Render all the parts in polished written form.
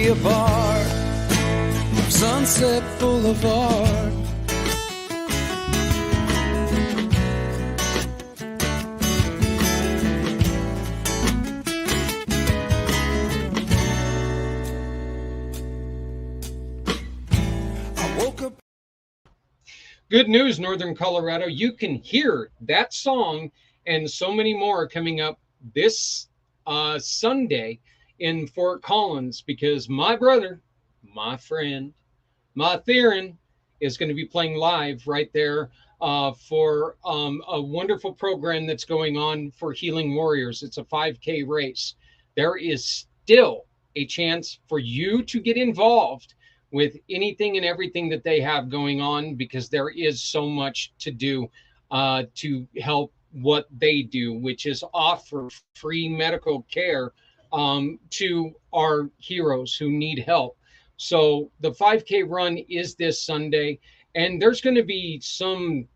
a part of Sunset Boulevard. I woke up. Good news, Northern Colorado. You can hear that song and so many more coming up this Sunday in Fort Collins, because my brother, my friend, my Theron is going to be playing live right there for a wonderful program that's going on for Healing Warriors. It's a 5K race. There is still a chance for you to get involved with anything and everything that they have going on, because there is so much to do to help what they do, which is offer free medical care to our heroes who need help. So the 5K run is this Sunday, and there's going to be some,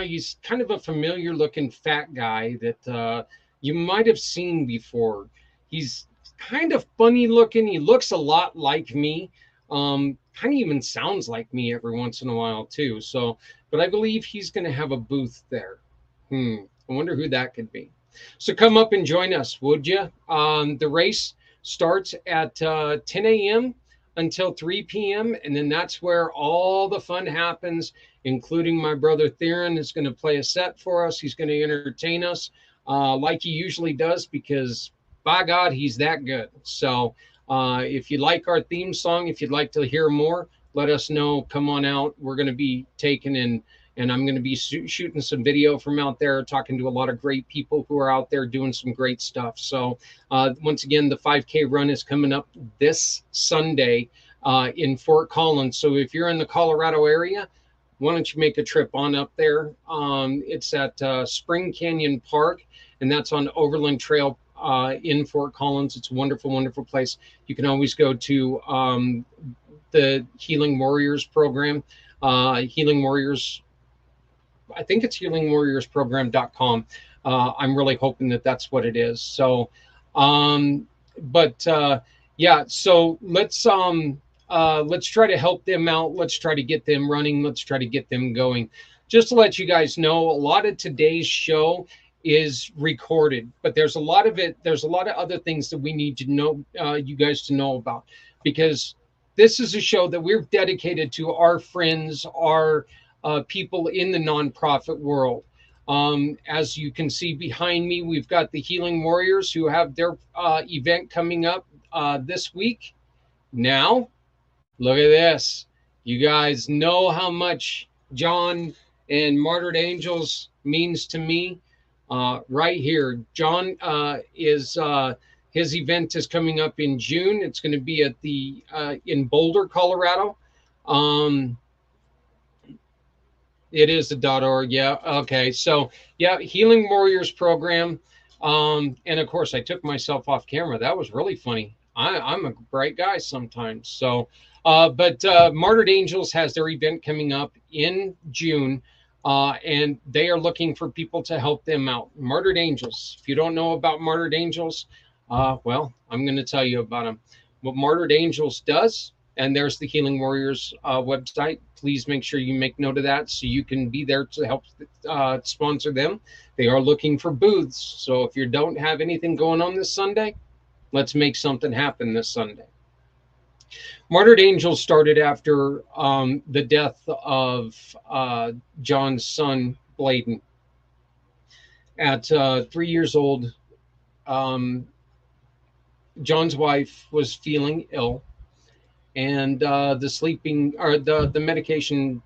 he's kind of a familiar looking fat guy that you might have seen before. He's kind of funny looking. He looks a lot like me. Kind of even sounds like me every once in a while too. So, but I believe he's going to have a booth there. I wonder who that could be. So come up and join us, would you? The race starts at 10 a.m. until 3 p.m. And then that's where all the fun happens, including my brother Theron is going to play a set for us. He's going to entertain us like he usually does, because by God, he's that good. So if you like our theme song, if you'd like to hear more, let us know. Come on out. We're going to be taking in, and I'm going to be shooting some video from out there, talking to a lot of great people who are out there doing some great stuff. So once again, the 5K run is coming up this Sunday in Fort Collins. So if you're in the Colorado area, why don't you make a trip on up there? It's at Spring Canyon Park, and that's on Overland Trail in Fort Collins. It's a wonderful, wonderful place. You can always go to the Healing Warriors program, Healing Warriors. I think it's healingwarriorsprogram.com. I'm really hoping that that's what it is. So, yeah, so let's try to help them out. Let's try to get them running. Let's try to get them going. Just to let you guys know, a lot of today's show is recorded, but there's a lot of other things that we need to know, you guys to know about, because this is a show that we're dedicated to our friends, our people in the nonprofit world. As you can see behind me, we've got the Healing Warriors who have their event coming up this week. Now, look at this. You guys know how much John and Martyred Angels means to me. Right here, John his event is coming up in June. It's going to be at the in Boulder, Colorado. It is the .org. Yeah. Okay. So yeah, Healing Warriors program. And of course, I took myself off camera. That was really funny. I'm a bright guy sometimes. So, but Martyred Angels has their event coming up in June. And they are looking for people to help them out. Martyred Angels. If you don't know about Martyred Angels, well, I'm going to tell you about them. What Martyred Angels does, and there's the Healing Warriors website. Please make sure you make note of that so you can be there to help sponsor them. They are looking for booths. So if you don't have anything going on this Sunday, let's make something happen this Sunday. Martyred Angels started after the death of John's son, Bladen. At 3 years old, John's wife was feeling ill, and the medication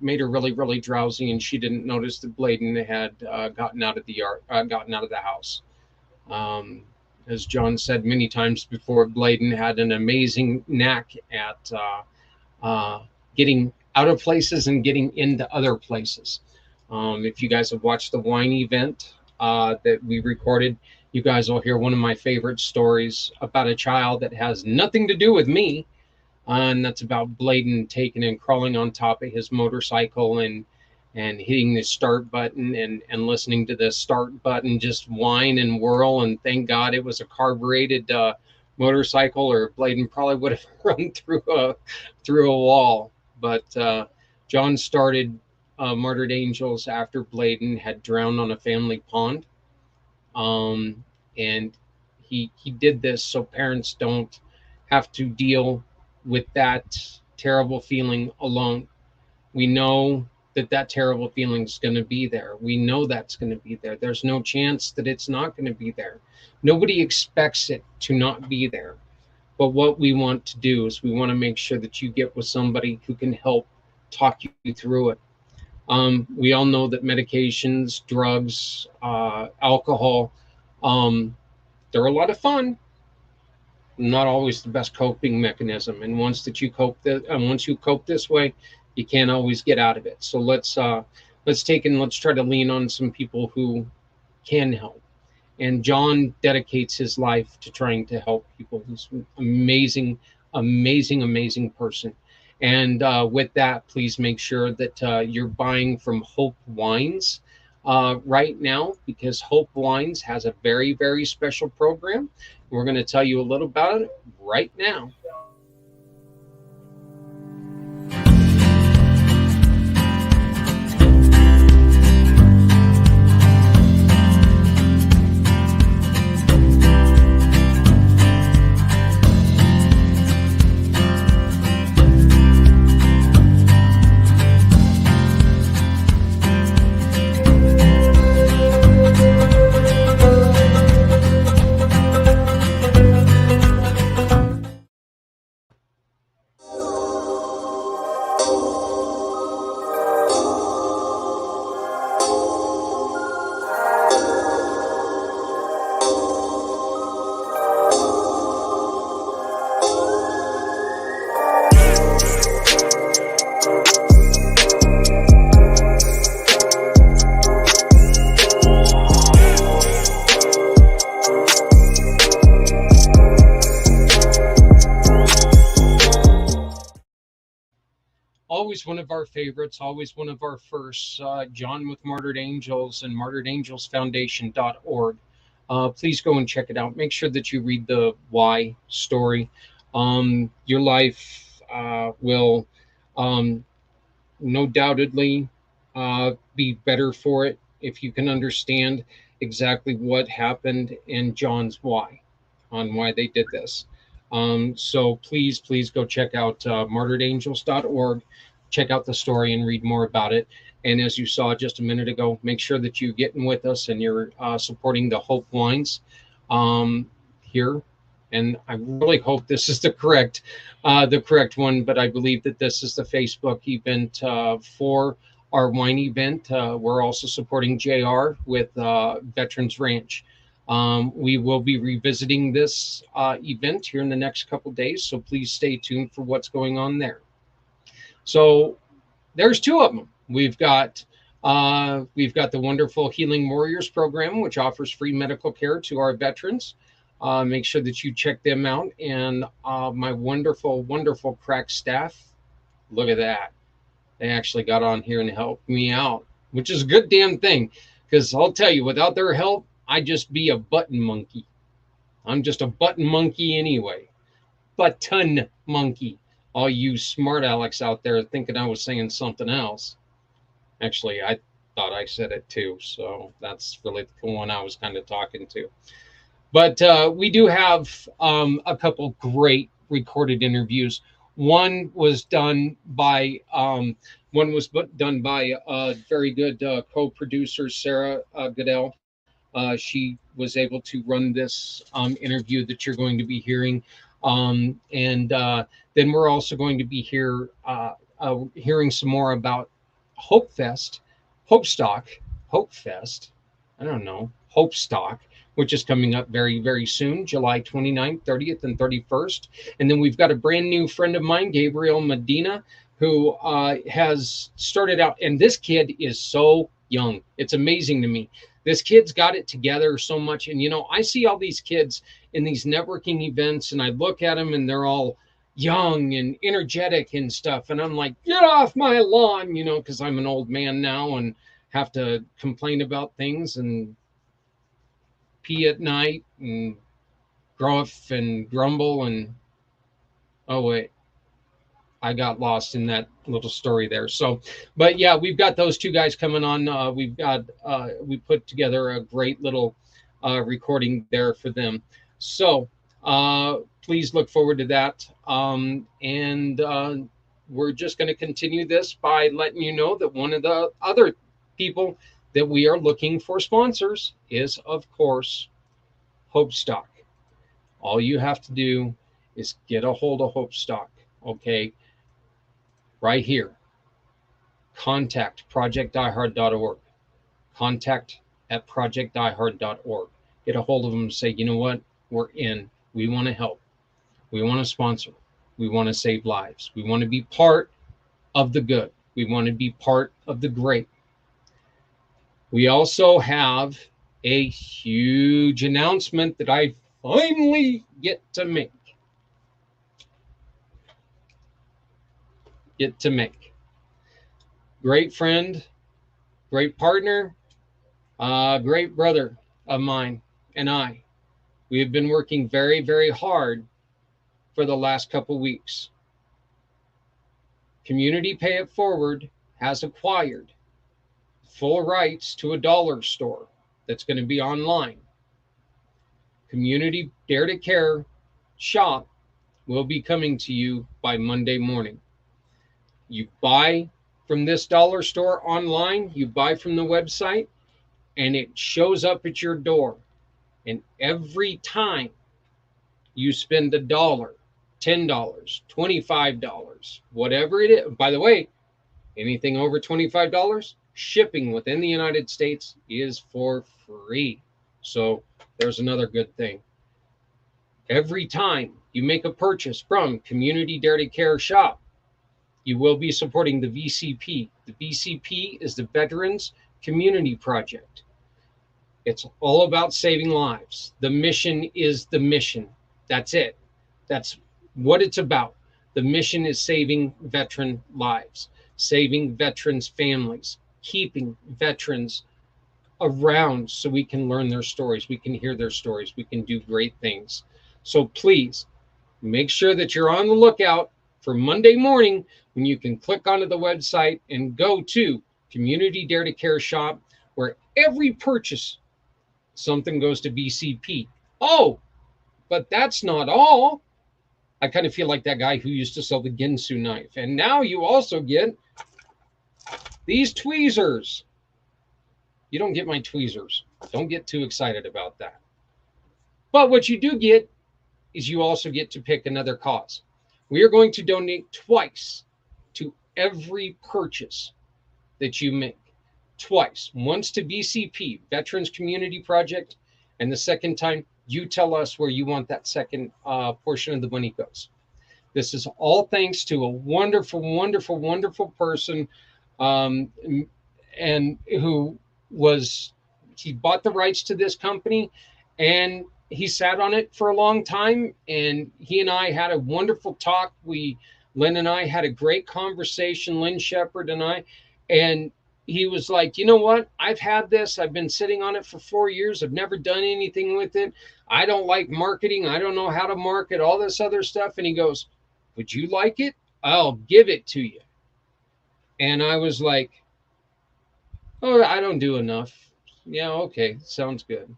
made her really, really drowsy, and she didn't notice that Bladen had gotten out of the house. As John said many times before, Bladen had an amazing knack at getting out of places and getting into other places. If you guys have watched the wine event that we recorded, you guys will hear one of my favorite stories about a child that has nothing to do with me. And that's about Bladen taking and crawling on top of his motorcycle and hitting the start button and listening to the start button just whine and whirl. And thank God it was a carbureted motorcycle, or Bladen probably would have run through a wall. But John started Martyred Angels after Bladen had drowned on a family pond, um, and he did this so parents don't have to deal with that terrible feeling alone. We know that that terrible feeling is going to be there. We know that's going to be there. There's no chance that it's not going to be there. Nobody expects it to not be there. But what we want to do is we want to make sure that you get with somebody who can help talk you through it. We all know that medications, drugs, alcohol, um, they're a lot of fun, not always the best coping mechanism. And once you cope this way, you can't always get out of it. So let's try to lean on some people who can help. And John dedicates his life to trying to help people. He's an amazing, amazing, amazing person. And with that, please make sure that you're buying from Hope Wines right now, because Hope Wines has a very, very special program. We're going to tell you a little about it right now. Always one of our favorites, always one of our firsts, John with Martyred Angels and martyredangelfoundation.org. Please go and check it out. Make sure that you read the why story. Your life will no doubtedly be better for it if you can understand exactly what happened and John's why, on why they did this. So please go check out martyredangels.org, check out the story and read more about it. And as you saw just a minute ago, make sure that you're getting with us and you're supporting the Hope Wines here. And I really hope this is the correct one, but I believe that this is the Facebook event for our wine event. We're also supporting JR with Veterans Ranch. We will be revisiting this event here in the next couple days, so please stay tuned for what's going on there. So there's two of them. We've got the wonderful Healing Warriors program, which offers free medical care to our veterans. Make sure that you check them out. And my wonderful, wonderful crack staff. Look at that. They actually got on here and helped me out, which is a good damn thing. Because I'll tell you, without their help, I'd just be a button monkey. I'm just a button monkey anyway. Button monkey. All you smart Alex out there thinking I was saying something else. Actually, I thought I said it too. So that's really the one I was kind of talking to. But we do have a couple great recorded interviews. One was done by very good co-producer Sarah Goodell. She was able to run this interview that you're going to be hearing, and then we're also going to be hearing some more about Hope Fest, Hope Fest. I don't know, Hope Stock, which is coming up very, very soon, July 29th, 30th, and 31st. And then we've got a brand new friend of mine, Gabriel Medina, who has started out, and this kid is so young. It's amazing to me. This kid's got it together so much. And, I see all these kids in these networking events, and I look at them, and they're all young and energetic and stuff. And I'm like, get off my lawn, because I'm an old man now and have to complain about things and pee at night and gruff and grumble and, oh wait, I got lost in that little story there. So, but yeah, we've got those two guys coming on. We put together a great little recording there for them. So please look forward to that. And we're just going to continue this by letting you know that one of the other people that we are looking for sponsors is, of course, Hope Stock. All you have to do is get a hold of Hope Stock. Okay, right here. Contact projectdiehard.org. Contact at projectdiehard.org. Get a hold of them and say, you know what? We're in. We want to help. We want to sponsor. We want to save lives. We want to be part of the good. We want to be part of the great. We also have a huge announcement that I finally get to make. Great friend, great partner, great brother of mine and I. We have been working very, very hard for the last couple weeks. Community Pay It Forward has acquired full rights to a dollar store that's going to be online. Community Dare to Care shop will be coming to you by Monday morning. You buy from this dollar store online, you buy from the website, and it shows up at your door. And every time you spend $1, $10, $25, whatever it is, by the way, anything over $25, shipping within the United States is for free. So there's another good thing. Every time you make a purchase from Community Dare to Care shop, you will be supporting the VCP. The VCP is the Veterans Community Project. It's all about saving lives. The mission is the mission. That's it. That's what it's about. The mission is saving veteran lives, saving veterans' families, keeping veterans around so we can learn their stories, we can hear their stories, we can do great things. So please make sure that you're on the lookout for Monday morning when you can click onto the website and go to Community Dare to Care shop, where every purchase, something goes to VCP. Oh, but that's not all. I kind of feel like that guy who used to sell the Ginsu knife. And now you also get these tweezers. You don't get my tweezers. Don't get too excited about that. But what you do get is you also get to pick another cause. We are going to donate twice to every purchase that you make. Twice. Once to VCP, Veterans Community Project, and the second time you tell us where you want that second portion of the money goes. This is all thanks to a wonderful, wonderful, wonderful person, and who he bought the rights to this company, and he sat on it for a long time, and he and I had a wonderful talk. Lynn and I had a great conversation, Lynn Shepard and I, and he was like, you know what? I've had this. I've been sitting on it for 4 years. I've never done anything with it. I don't like marketing. I don't know how to market, all this other stuff. And he goes, would you like it? I'll give it to you. And I was like, oh, I don't do enough. Yeah, okay. Sounds good.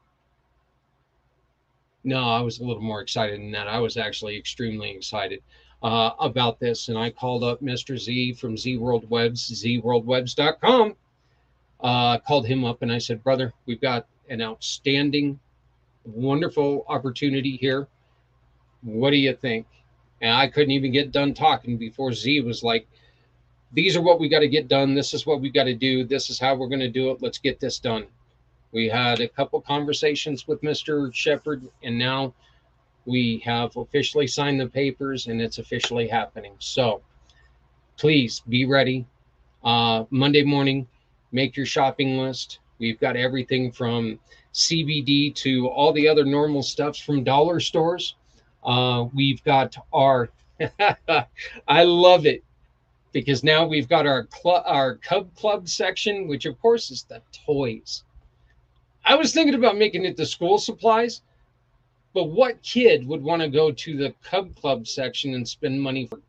No, I was a little more excited than that. I was actually extremely excited about this. And I called up Mr. Z from Z World Webs, zworldwebs.com. Called him up and I said, brother, we've got an outstanding, wonderful opportunity here. What do you think? And I couldn't even get done talking before Z was like, these are what we got to get done. This is what we got to do. This is how we're going to do it. Let's get this done. We had a couple conversations with Mr. Shepard, and now we have officially signed the papers, and it's officially happening. So please be ready. Monday morning, make your shopping list. We've got everything from CBD to all the other normal stuffs from dollar stores. We've got our, I love it, because now we've got our Cub Club section, which of course is the toys. I was thinking about making it the school supplies, But what kid would want to go to the Cub Club section and spend money for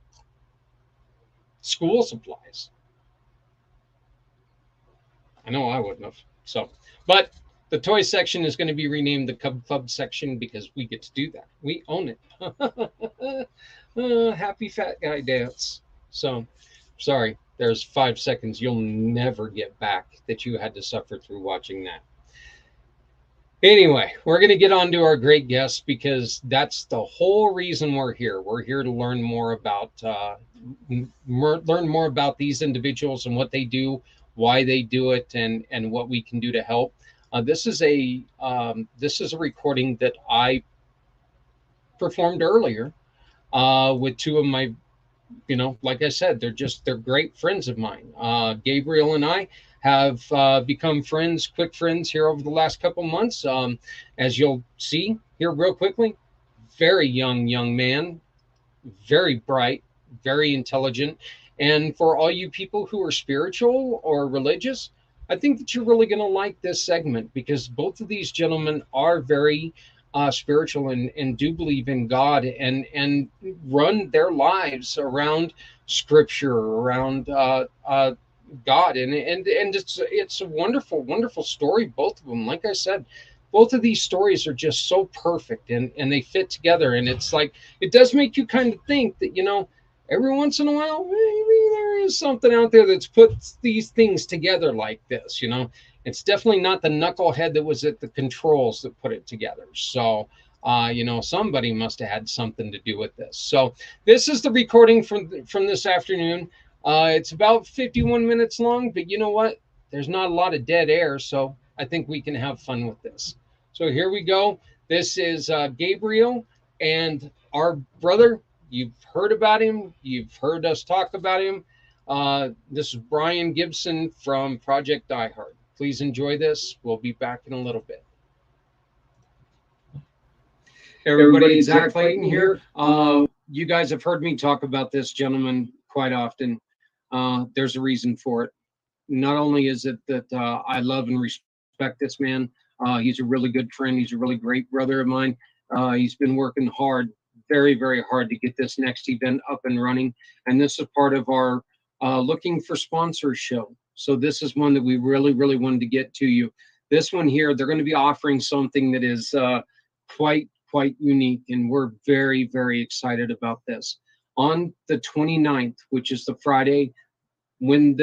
school supplies? I know I wouldn't have. So, but the toy section is going to be renamed the Cub Club section because we get to do that. We own it. Happy fat guy dance. So, sorry, there's 5 seconds you'll never get back that you had to suffer through watching that. Anyway, we're going to get on to our great guests because that's the whole reason we're here. We're here to learn more about these individuals and what they do, why they do it, and what we can do to help. This is a recording that I performed earlier with two of my, like I said, they're great friends of mine. Gabriel and I have become friends, quick friends here over the last couple months. As you'll see here real quickly, very young man, very bright, very intelligent. And for all you people who are spiritual or religious, I think that you're really going to like this segment because both of these gentlemen are very spiritual and do believe in God and run their lives around Scripture, around God, and it's a wonderful story. Both of them, like I said, both of these stories are just so perfect and they fit together. And it's like it does make you kind of think that every once in a while maybe there is something out there that's put these things together like this. It's definitely not the knucklehead that was at the controls that put it together. So somebody must have had something to do with this. So this is the recording from this afternoon. It's about 51 minutes long, but you know what? There's not a lot of dead air, so I think we can have fun with this. So here we go. This is Gabriel and our brother. You've heard about him. You've heard us talk about him. This is Brian Gibson from Project Die Hard. Please enjoy this. We'll be back in a little bit. Everybody, Zach Clayton here. You guys have heard me talk about this gentleman quite often. There's a reason for it. Not only is it that I love and respect this man, he's a really good friend. He's a really great brother of mine. He's been working hard, very hard to get this next event up and running. And this is part of our looking for sponsors show. So this is one that we really wanted to get to you. This one here, they're going to be offering something that is quite unique, and we're very excited about this. On the 29th, which is the Friday when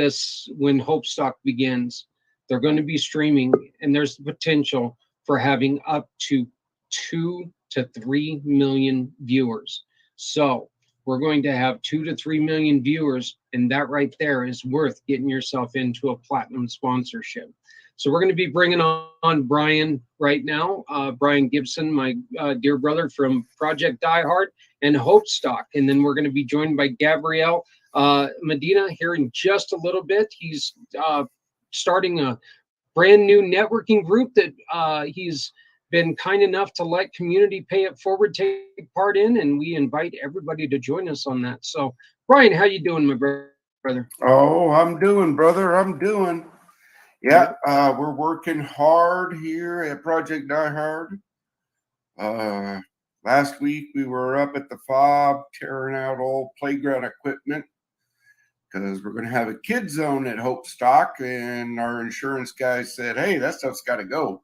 Hope Stock begins, they're going to be streaming, and there's the potential for having up to 2 to 3 million viewers. So we're going to have 2 to 3 million viewers, and that right there is worth getting yourself into a platinum sponsorship. So we're going to be bringing on Brian right now, Brian Gibson, my dear brother from Project Die Hard and Hope Stock. And then we're going to be joined by Gabriel Medina here in just a little bit. He's starting a brand new networking group that he's been kind enough to let Community Pay It Forward take part in, and we invite everybody to join us on that. So, Brian, how you doing, my brother? Oh, I'm doing, brother. I'm doing. Yeah, we're working hard here at Project Die Hard. Last week we were up at the FOB tearing out old playground equipment because we're going to have a kid zone at Hope Stock, and our insurance guy said, "Hey, that stuff's got to go."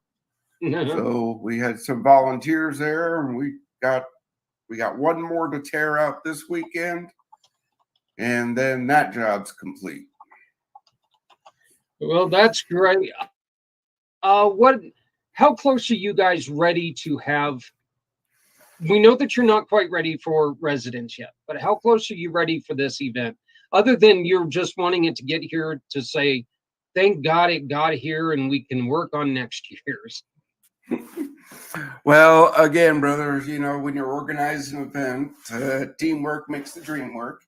So we had some volunteers there, and we got one more to tear out this weekend, and then that job's complete. Well, that's great. How close are you guys ready to have? We know that you're not quite ready for residents yet, but how close are you ready for this event? Other than you're just wanting it to get here to say, thank God it got here and we can work on next year's. Well, again, brothers, when you're organizing an event, teamwork makes the dream work.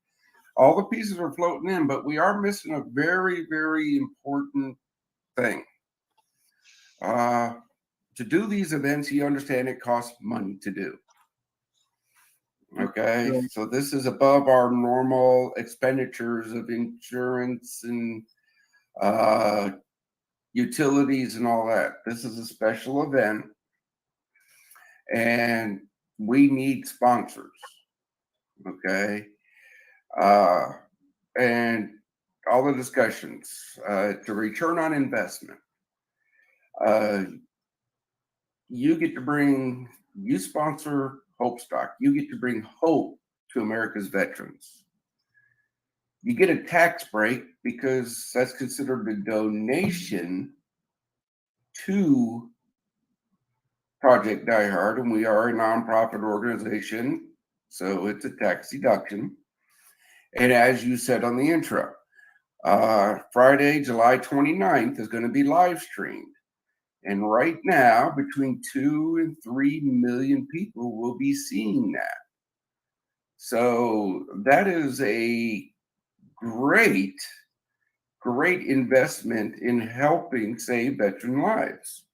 All the pieces are floating in, but we are missing a very important thing. To do these events, you understand it costs money to do. Okay, right. So this is above our normal expenditures of insurance and utilities and all that. This is a special event. and we need sponsors. Okay. And all the discussions, to return on investment. You sponsor Hope Stock. You get to bring hope to America's veterans. You get a tax break because that's considered a donation to Project Die Hard, and we are a nonprofit organization, so it's a tax deduction. And as you said on the intro, Friday, July 29th is going to be live streamed. And right now, between 2 and 3 million people will be seeing that. So that is a great, great investment in helping save veteran lives.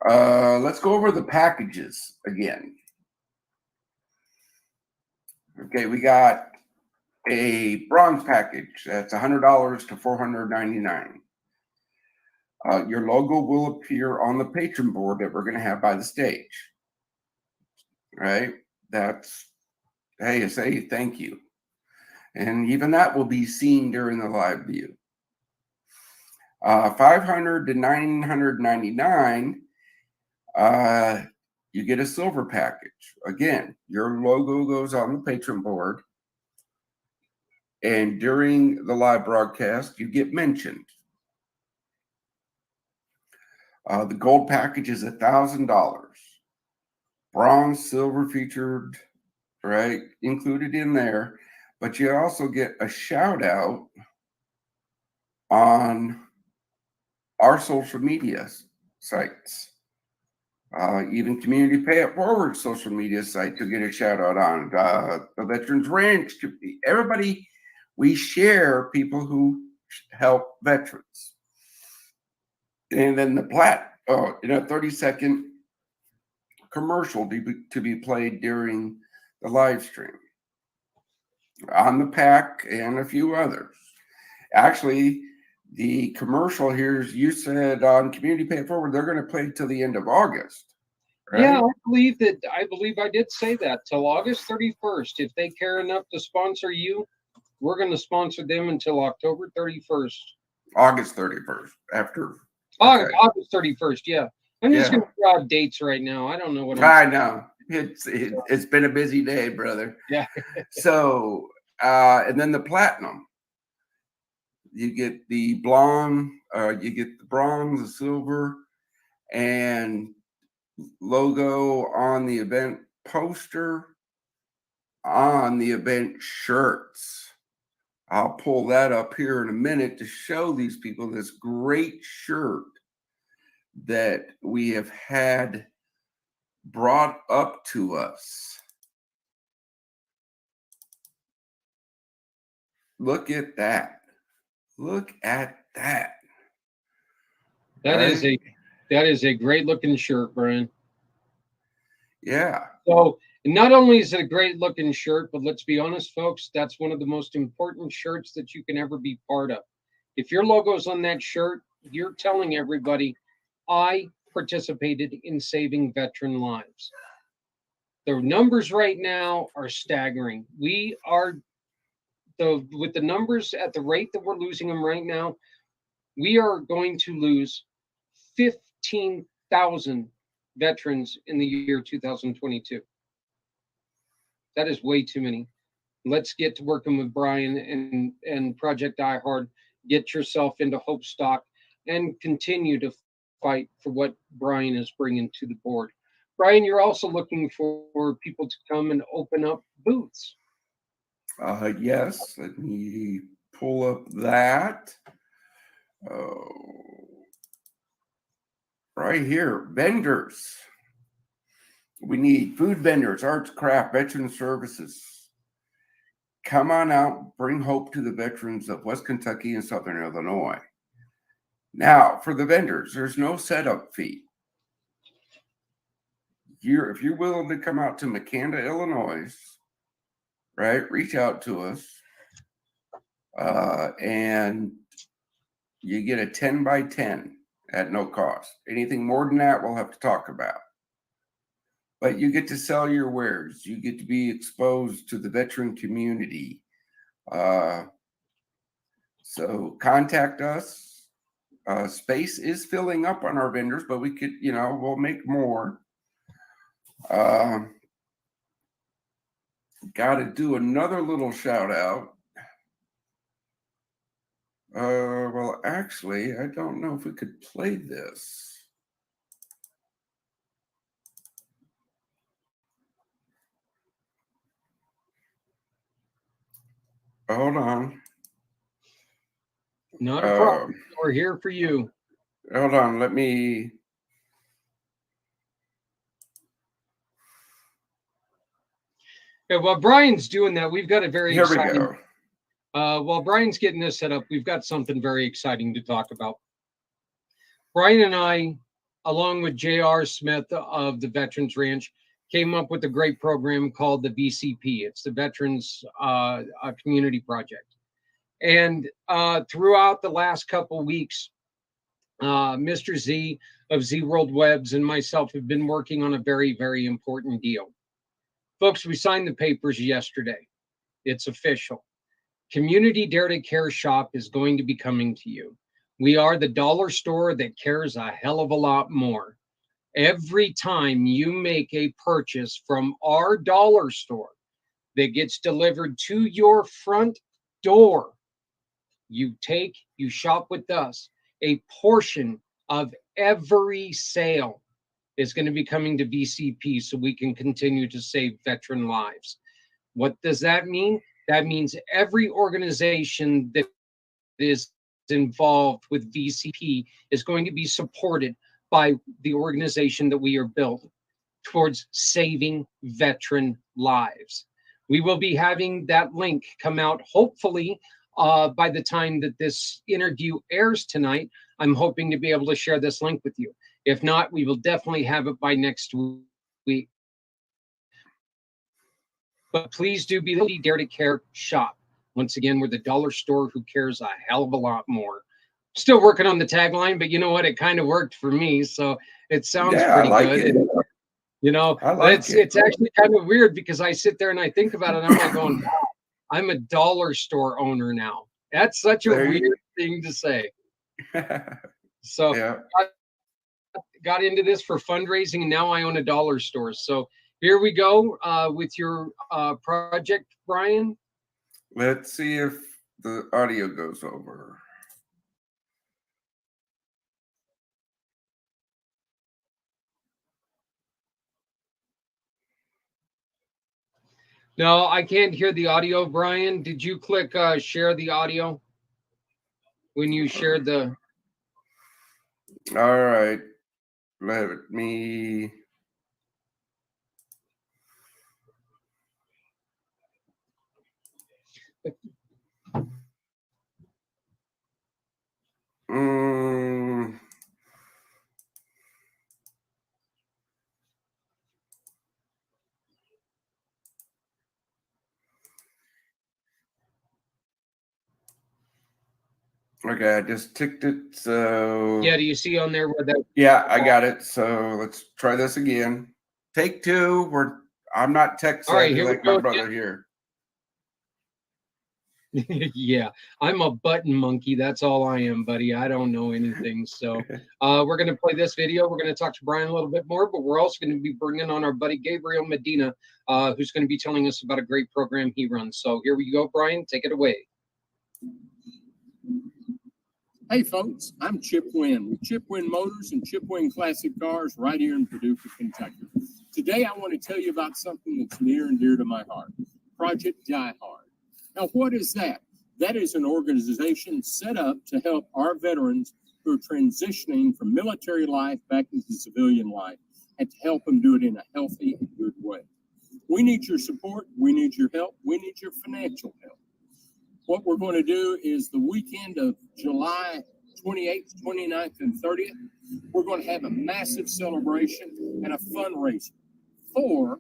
Let's go over the packages again. Okay, we got a bronze package that's $100 to $499. Your logo will appear on the patron board that we're going to have by the stage. Right? That's, hey, say thank you. And even that will be seen during the live view. $500 to $999, you get a silver package. Again, your logo goes on the patron board. And during the live broadcast, you get mentioned. The gold package is $1,000. Bronze, silver featured, right, included in there. But you also get a shout out on our social media sites. Even Community Pay It Forward social media site to get a shout out on. The Veterans Ranch, everybody, we share people who help veterans. And then the 30-second commercial to be played during the live stream on the PACT and a few others. Actually, the commercial here, you said on Community Pay It Forward, they're going to play till the end of August. Right? Yeah, I believe I did say that till August 31st. If they care enough to sponsor you, we're going to sponsor them until October 31st. August 31st, after. Okay. August 31st, yeah. I'm just going to throw out dates right now. I don't know what I know. It's been a busy day, brother. Yeah. So, and then the platinum. You get the blonde, you get the bronze, the silver, and logo on the event poster, on the event shirts. I'll pull that up here in a minute to show these people this great shirt that we have had brought up to us. Look at that. Look at that. That is a great looking shirt, Brian. Yeah. So not only is it a great looking shirt, but let's be honest, folks, that's one of the most important shirts that you can ever be part of. If your logo's on that shirt, you're telling everybody, I participated in saving veteran lives. The numbers right now are staggering. We are with the numbers at the rate that we're losing them right now, we are going to lose 15,000 veterans in the year 2022. That is way too many. Let's get to working with Brian and Project Die Hard. Get yourself into Hope Stock and continue to fight for what Brian is bringing to the board. Brian, you're also looking for people to come and open up booths. Yes, let me pull up that. Right here, vendors. We need food vendors, arts, craft, veteran services. Come on out, bring hope to the veterans of West Kentucky and Southern Illinois. Now, for the vendors, there's no setup fee. If you're willing to come out to Makanda, Illinois, right, reach out to us, and you get a 10 by 10 at no cost. Anything more than that, we'll have to talk about. but you get to sell your wares. You get to be exposed to the veteran community. So contact us. Space is filling up on our vendors, but we could, we'll make more. Got to do another little shout out. Well, actually, I don't know if we could play this. Hold on. Not a problem. We're here for you. Hold on. Let me. Yeah, while Brian's doing that, we've got a very Here we exciting. go. While Brian's getting this set up, we've got something very exciting to talk about. Brian and I, along with J.R. Smith of the Veterans Ranch, came up with a great program called the VCP. It's the Veterans Community Project. And throughout the last couple weeks, Mr. Z of Z World Webs and myself have been working on a very, very important deal. Folks, we signed the papers yesterday. It's official. Community Dare to Care Shop is going to be coming to you. We are the dollar store that cares a hell of a lot more. Every time you make a purchase from our dollar store that gets delivered to your front door, you shop with us, a portion of every sale is going to be coming to VCP so we can continue to save veteran lives. What does that mean? That means every organization that is involved with VCP is going to be supported by the organization that we are building towards saving veteran lives. We will be having that link come out hopefully by the time that this interview airs tonight. I'm hoping to be able to share this link with you. If not, we will definitely have it by next week. But please do be the Dare to Care shop. Once again, we're the dollar store who cares a hell of a lot more. Still working on the tagline, but you know what? It kind of worked for me, so it sounds pretty good. And, it's actually kind of weird because I sit there and I think about it. And I'm like going, wow, I'm a dollar store owner now. That's such a weird thing to say. So yeah. Got into this for fundraising, and now I own a dollar store. So here we go with your project, Brian. Let's see if the audio goes over. No, I can't hear the audio, Brian. Did you click share the audio when you shared the? All right. Let me. Okay, I just ticked it. So yeah, do you see on there where that? Yeah, I got it. So let's try this again. Take two. I'm not tech savvy like my brother here. Yeah, I'm a button monkey. That's all I am, buddy. I don't know anything. So we're going to play this video. We're going to talk to Brian a little bit more, but we're also going to be bringing on our buddy Gabriel Medina, who's going to be telling us about a great program he runs. So here we go, Brian. Take it away. Hey folks, I'm Chip Wynn with Chip Wynn Motors and Chip Wynn Classic Cars right here in Paducah, Kentucky. Today I want to tell you about something that's near and dear to my heart, Project Die Hard. Now what is that? That is an organization set up to help our veterans who are transitioning from military life back into civilian life and to help them do it in a healthy and good way. We need your support, we need your help, we need your financial help. What we're going to do is the weekend of July 28th, 29th, and 30th, we're going to have a massive celebration and a fundraiser for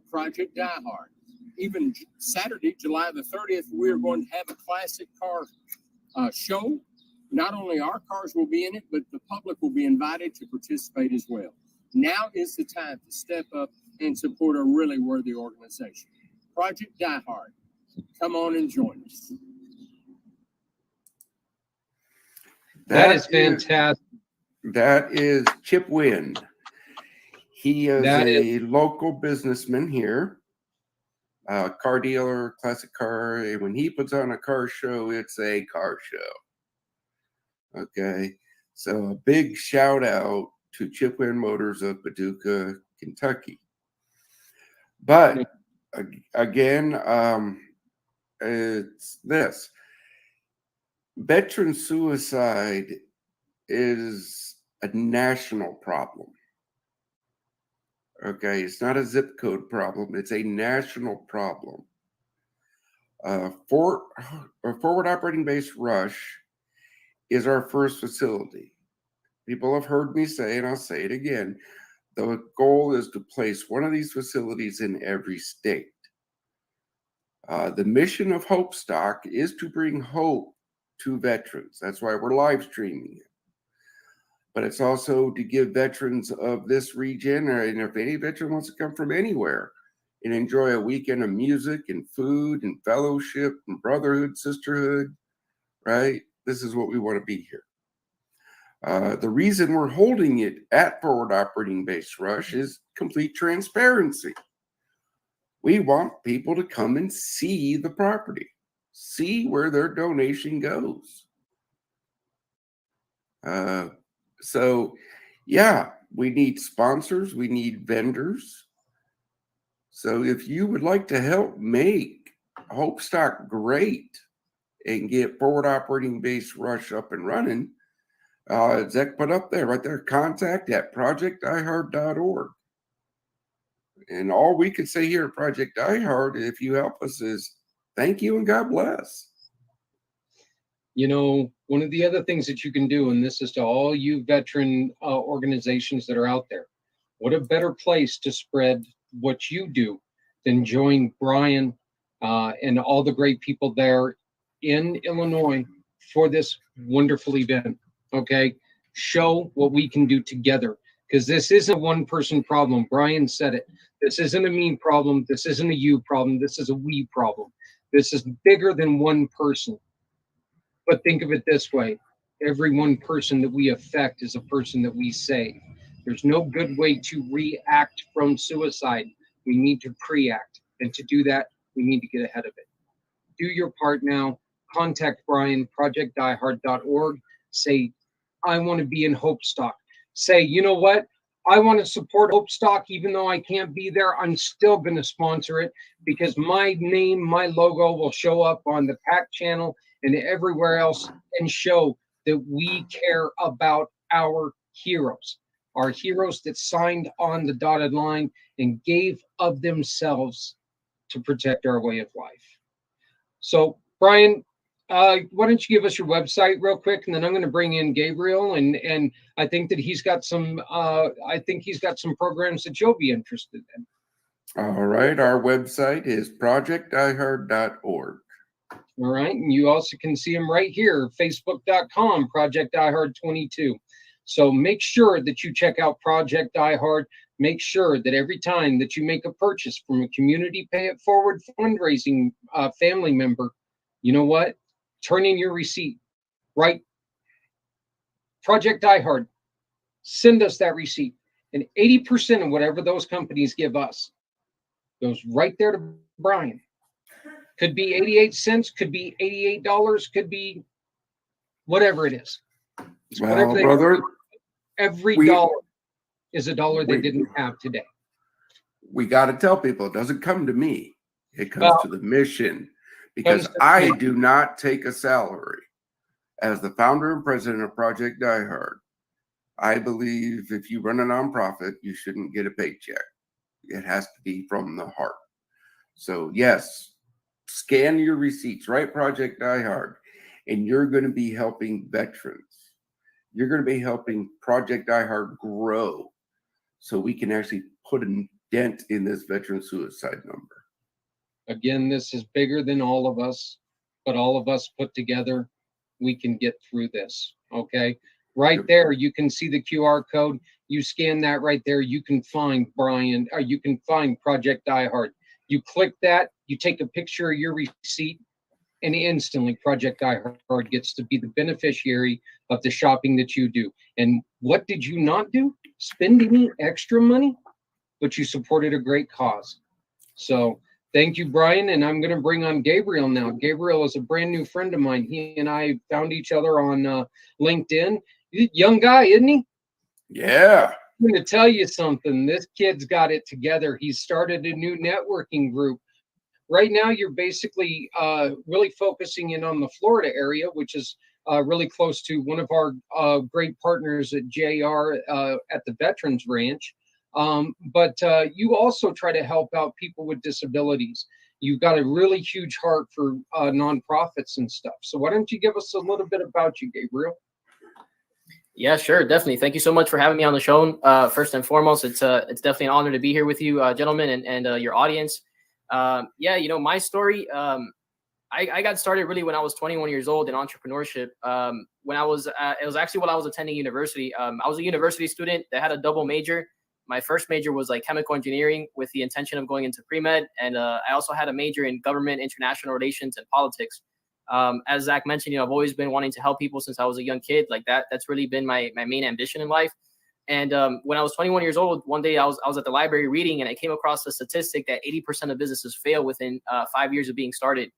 Project Die Hard. Even Saturday, July the 30th, we're going to have a classic car show. Not only our cars will be in it, but the public will be invited to participate as well. Now is the time to step up and support a really worthy organization. Project Die Hard. Come on and join us. That is fantastic. That is Chip Wynn. He is a local businessman here, car dealer, classic car. And when he puts on a car show, it's a car show. Okay. So a big shout out to Chip Wynn Motors of Paducah, Kentucky. But again, it's this. Veteran suicide is a national problem. Okay, it's not a zip code problem, it's a national problem. Forward Operating Base Rush is our first facility. People have heard me say, and I'll say it again, the goal is to place one of these facilities in every state. The mission of Hope Stock is to bring hope to veterans. That's why we're live streaming it. But it's also to give veterans of this region, and if any veteran wants to come from anywhere and enjoy a weekend of music and food and fellowship and brotherhood, sisterhood, right? This is what we want to be here. The reason we're holding it at Forward Operating Base Rush is complete transparency. We want people to come and see the property, see where their donation goes. So, yeah, we need sponsors, we need vendors. So if you would like to help make Hope Stock great and get Forward Operating Base Rush up and running, Zach put up there, right there, contact@projectdiehard.org. And all we could say here at Project Die Hard, if you help us, is thank you and God bless. You know, one of the other things that you can do, and this is to all you veteran organizations that are out there, what a better place to spread what you do than join Brian and all the great people there in Illinois for this wonderful event. Okay, show what we can do together, because this isn't a one-person problem. Brian said it. This isn't a me problem. This isn't a you problem. This is a we problem. This is bigger than one person. But think of it this way. Every one person that we affect is a person that we save. There's no good way to react from suicide. We need to pre-act. And to do that, we need to get ahead of it. Do your part now. Contact Brian, projectdiehard.org. Say, I want to be in Hope Stock. Say, you know what? I want to support Hope Stock, even though I can't be there. I'm still going to sponsor it because my name, my logo will show up on the pACT channel and everywhere else and show that we care about our heroes that signed on the dotted line and gave of themselves to protect our way of life. So, Brian, why don't you give us your website real quick, and then I'm going to bring in Gabriel, and I think that he's got some programs that you'll be interested in. All right, our website is projectdiehard.org. All right, and you also can see them right here, facebook.com, Project Die Hard 22. So make sure that you check out Project Die Hard. Make sure that every time that you make a purchase from a community pay it forward fundraising family member, you know what? Turn in your receipt, right? Project Die Hard, send us that receipt. And 80% of whatever those companies give us goes right there to Brian. Could be 88 cents, could be $88, could be whatever it is. It's well, brother, every dollar is a dollar they didn't have today. We got to tell people it doesn't come to me. It comes to the mission, because I do not take a salary. As the founder and president of Project Die Hard, I believe if you run a nonprofit, you shouldn't get a paycheck. It has to be from the heart. So yes, scan your receipts, right? Project Die Hard, and you're going to be helping veterans. You're going to be helping Project Die Hard grow so we can actually put a dent in this veteran suicide number. Again, this is bigger than all of us, but all of us put together, we can get through this. Okay. Right there, you can see the QR code. You scan that right there. You can find Brian, or you can find Project Die Hard. You click that, you take a picture of your receipt, and instantly Project Die Hard gets to be the beneficiary of the shopping that you do. And what did you not do? Spend any extra money, but you supported a great cause. So thank you, Brian. And I'm going to bring on Gabriel now. Gabriel is a brand new friend of mine. He and I found each other on LinkedIn. Young guy, isn't he? Yeah. I'm going to tell you something. This kid's got it together. He's started a new networking group. Right now, you're basically really focusing in on the Florida area, which is really close to one of our great partners at JR at the Veterans Ranch. But you also try to help out people with disabilities. You've got a really huge heart for nonprofits and stuff. So why don't you give us a little bit about you, Gabriel? Yeah, sure. Definitely. Thank you so much for having me on the show. First and foremost, it's definitely an honor to be here with you, gentlemen, and your audience. Yeah, you know, my story, I got started really when I was 21 years old in entrepreneurship. When I was, it was actually while I was attending university. I was a university student that had a double major. My first major was like chemical engineering with the intention of going into pre-med. And I also had a major in government, international relations, and politics. As Zach mentioned, you know, I've always been wanting to help people since I was a young kid. Like that's really been my main ambition in life. And when I was 21 years old, one day I was at the library reading, and I came across the statistic that 80% of businesses fail within 5 years of being started.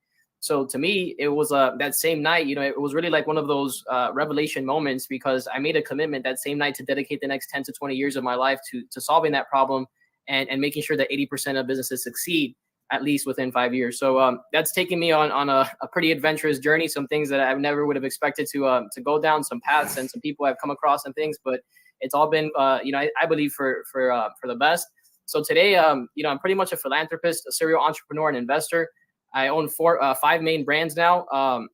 So to me, it was that same night, you know, it was really like one of those revelation moments, because I made a commitment that same night to dedicate the next 10 to 20 years of my life to solving that problem and making sure that 80% of businesses succeed at least within 5 years. So that's taken me on a pretty adventurous journey, some things that I never would have expected to go down, some paths and some people I've come across and things, but it's all been, you know, I believe for the best. So today, you know, I'm pretty much a philanthropist, a serial entrepreneur and investor. I own five main brands now.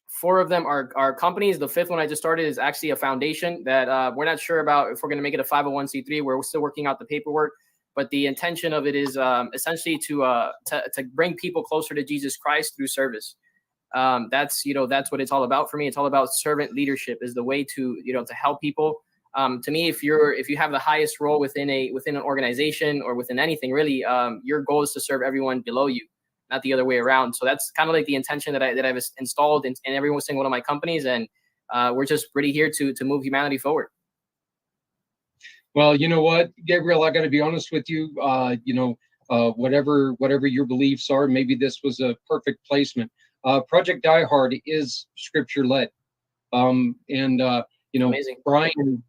Four of them are companies. The fifth one I just started is actually a foundation that we're not sure about if we're going to make it a 501c3. We're still working out the paperwork. But the intention of it is essentially to bring people closer to Jesus Christ through service. That's what it's all about for me. It's all about servant leadership is the way to help people. To me, if you have the highest role within an organization or within anything, really, your goal is to serve everyone below you, not the other way around. So that's kind of like the intention that I've installed in every single one of my companies, and we're just really here to move humanity forward. Well, you know what, Gabriel, I got to be honest with you. Whatever your beliefs are, maybe this was a perfect placement. Project Die Hard is scripture led, Amazing. Brian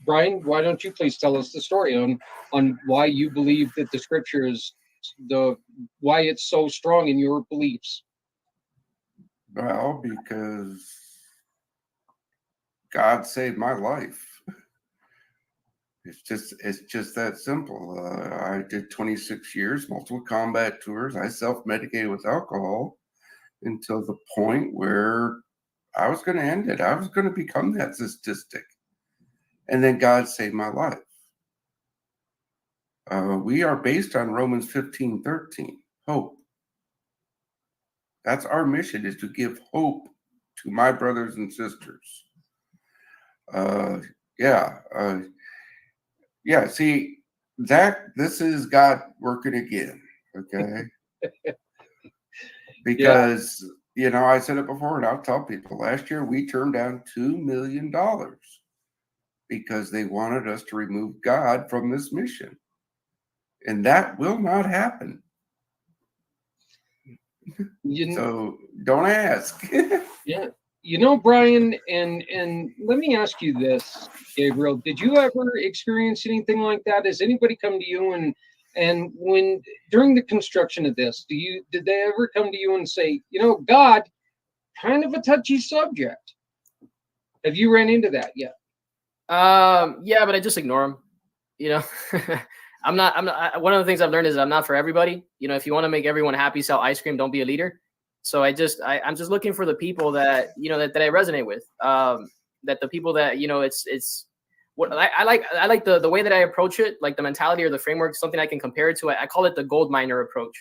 Brian, why don't you please tell us the story on why you believe that the scripture is why it's so strong in your beliefs? Well, because God saved my life. It's just that simple. I did 26 years, multiple combat tours. I self-medicated with alcohol until the point where I was going to end it. I was going to become that statistic. And then God saved my life. We are based on Romans 15:13, hope. That's our mission, is to give hope to my brothers and sisters. See, Zach, this is God working again, okay? Because, I said it before, and I'll tell people, last year we turned down $2 million because they wanted us to remove God from this mission. And that will not happen. So don't ask. Yeah. Brian, and let me ask you this, Gabriel. Did you ever experience anything like that? Has anybody come to you and when during the construction of this, did they ever come to you and say, God, kind of a touchy subject? Have you ran into that yet? Yeah, but I just ignore them. I'm not. One of the things I've learned is I'm not for everybody. If you want to make everyone happy, sell ice cream. Don't be a leader. So I'm just looking for the people that that I resonate with. That the people that it's what I like the way that I approach it, like the mentality or the framework, something I can compare it to. I call it the gold miner approach.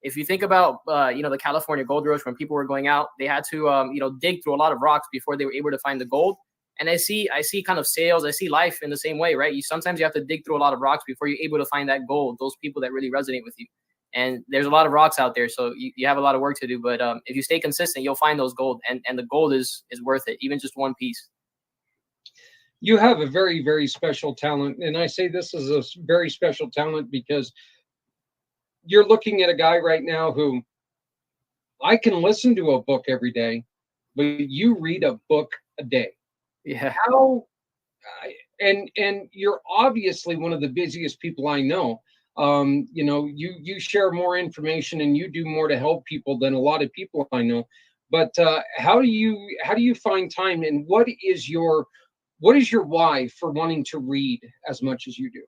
If you think about, the California gold rush, when people were going out, they had to, dig through a lot of rocks before they were able to find the gold. And I see kind of sales, I see life in the same way, right? Sometimes you have to dig through a lot of rocks before you're able to find that gold, those people that really resonate with you. And there's a lot of rocks out there, so you have a lot of work to do. But if you stay consistent, you'll find those gold, and the gold is worth it, even just one piece. You have a very, very special talent. And I say this is a very special talent because you're looking at a guy right now who I can listen to a book every day, but you read a book a day. Yeah. And you're obviously one of the busiest people I know. You share more information and you do more to help people than a lot of people I know. But how do you find time, and what is your why for wanting to read as much as you do?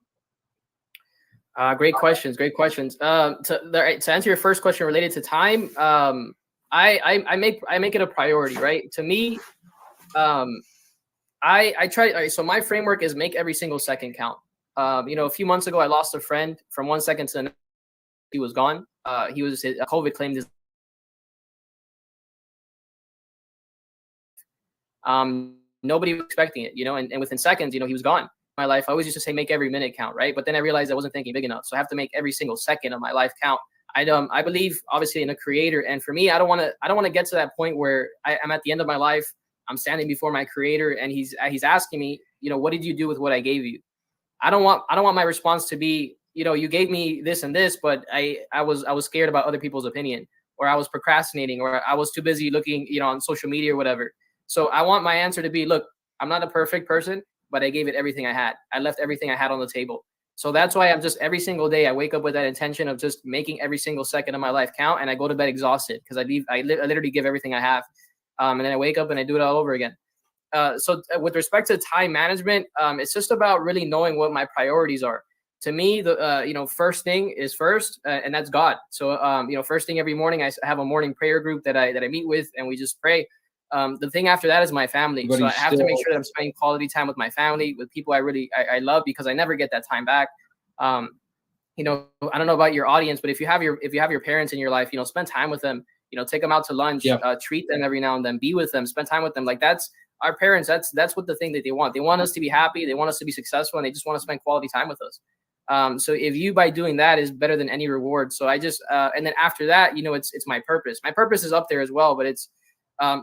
Great questions. To answer your first question related to time, I make it a priority, right? To me, I try. All right, so my framework is make every single second count. A few months ago, I lost a friend from 1 second to the next. He was gone. COVID claimed his. Nobody was expecting it, and within seconds, he was gone. My life, I always used to say make every minute count, right? But then I realized I wasn't thinking big enough, so I have to make every single second of my life count. I believe obviously in a creator, and for me, I don't want to get to that point where I'm at the end of my life. I'm standing before my creator, and he's asking me, what did you do with what I gave you? I don't want my response to be, you gave me this and this, but I was scared about other people's opinion, or I was procrastinating, or I was too busy looking, on social media or whatever. So I want my answer to be, look, I'm not a perfect person, but I gave it everything I had. I left everything I had on the table. So that's why I'm just every single day I wake up with that intention of just making every single second of my life count, and I go to bed exhausted because I literally give everything I have, and then I wake up and I do it all over again. So with respect to time management, it's just about really knowing what my priorities are. To me, the first thing is first, and that's God. So first thing every morning, I have a morning prayer group that I meet with, and we just pray. The thing after that is my family. So I have to make sure that I'm spending quality time with my family, with people I love, because I never get that time back. I don't know about your audience, but if you have your parents in your life, spend time with them. Take them out to lunch, treat them every now and then, be with them, spend time with them. Like that's our parents. That's what the thing that they want. They want us to be happy. They want us to be successful, and they just want to spend quality time with us. So if you, by doing that, is better than any reward. So I just, and then after that, it's my purpose. My purpose is up there as well, but it's,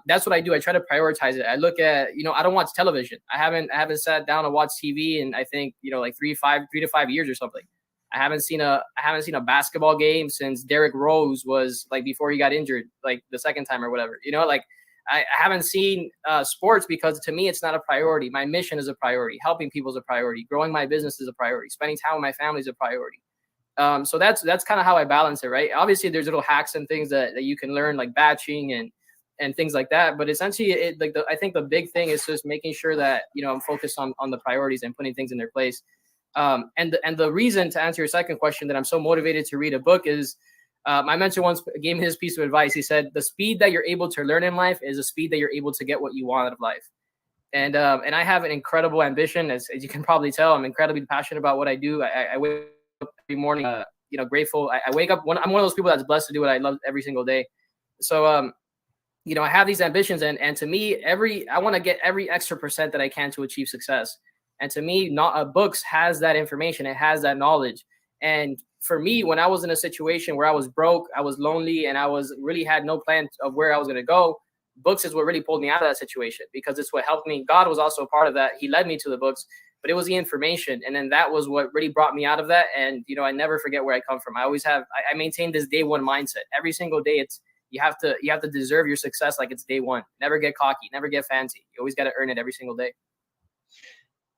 that's what I do. I try to prioritize it. I look at, I don't watch television. I haven't sat down to watch TV in, I think, like 3 to 5 years or something. I haven't seen a basketball game since Derrick Rose was like before he got injured, like the second time or whatever, I haven't seen sports because to me, it's not a priority. My mission is a priority. Helping people is a priority. Growing my business is a priority. Spending time with my family is a priority. So that's kind of how I balance it, right? Obviously, there's little hacks and things that you can learn, like batching and things like that. But essentially, I think the big thing is just making sure that I'm focused on the priorities and putting things in their place. And the reason, to answer your second question, that I'm so motivated to read a book is. My mentor once gave me his piece of advice. He said, the speed that you're able to learn in life is the speed that you're able to get what you want out of life. And I have an incredible ambition, as you can probably tell. I'm incredibly passionate about what I do. I wake up every morning, grateful. I wake up, I'm one of those people that's blessed to do what I love every single day. So, I have these ambitions, and to me, I want to get every extra % that I can to achieve success. And to me, books has that information. It has that knowledge. And for me, when I was in a situation where I was broke, I was lonely, and I really had no plan of where I was going to go, books is what really pulled me out of that situation, because it's what helped me. God was also a part of that. He led me to the books, but it was the information. And then that was what really brought me out of that. And, I never forget where I come from. I maintain this day one mindset. Every single day, you have to deserve your success like it's day one. Never get cocky, never get fancy. You always got to earn it every single day.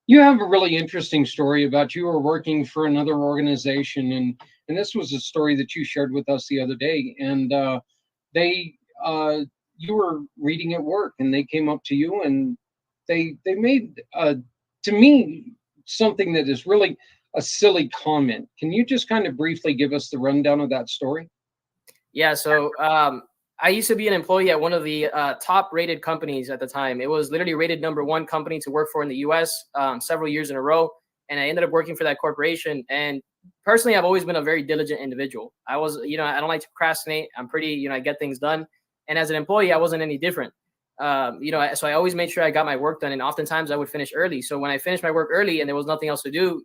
You have a really interesting story about you were working for another organization, and this was a story that you shared with us the other day. And you were reading at work, and they came up to you, and they made to me something that is really a silly comment. Can you just kind of briefly give us the rundown of that story? Yeah. So I used to be an employee at one of the top rated companies at the time. It was literally rated #1 company to work for in the US several years in a row. And I ended up working for that corporation. And personally, I've always been a very diligent individual. I was, I don't like to procrastinate. I'm pretty, I get things done. And as an employee, I wasn't any different. So I always made sure I got my work done. And oftentimes I would finish early. So when I finished my work early and there was nothing else to do,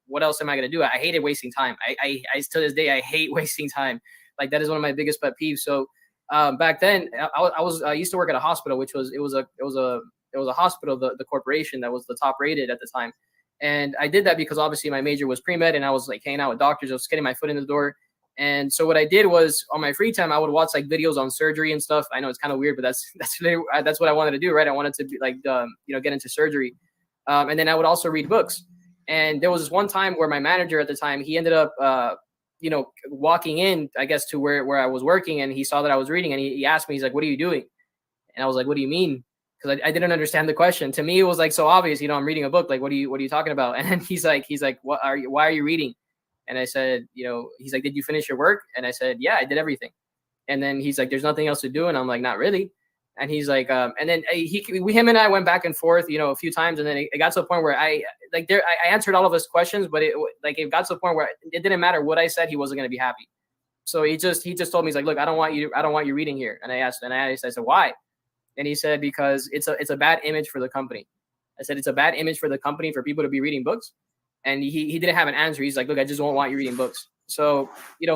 what else am I going to do? I hated wasting time. I to this day, I hate wasting time. Like that is one of my biggest pet peeves. So back then I used to work at a hospital, which was, it was a hospital, the corporation that was the top rated at the time. And I did that because obviously my major was pre-med and I was like hanging out with doctors. I was getting my foot in the door. And so what I did was on my free time, I would watch like videos on surgery and stuff. I know it's kind of weird, but that's what I wanted to do. Right. I wanted to be like, get into surgery. And then I would also read books. And there was this one time where my manager at the time, he ended up, walking in, I guess, to where I was working, and he saw that I was reading, and he asked me, he's like, "What are you doing?" And I was like, "What do you mean?" Because I didn't understand the question. To me, it was like so obvious. I'm reading a book. Like, what are you talking about? And then he's like, why are you reading? And I said, he's like, "Did you finish your work?" And I said, "Yeah, I did everything." And then he's like, "There's nothing else to do." And I'm like, "Not really." And he's like, and then him and I went back and forth, a few times. And then it got to a point where I answered all of his questions, but it got to a point where it didn't matter what I said. He wasn't going to be happy. So he just told me, he's like, "Look, I don't want you reading here." And I said, "Why?" And he said, "Because it's a bad image for the company." I said, "It's a bad image for the company for people to be reading books." And he didn't have an answer. He's like, "Look, I just won't want you reading books." So,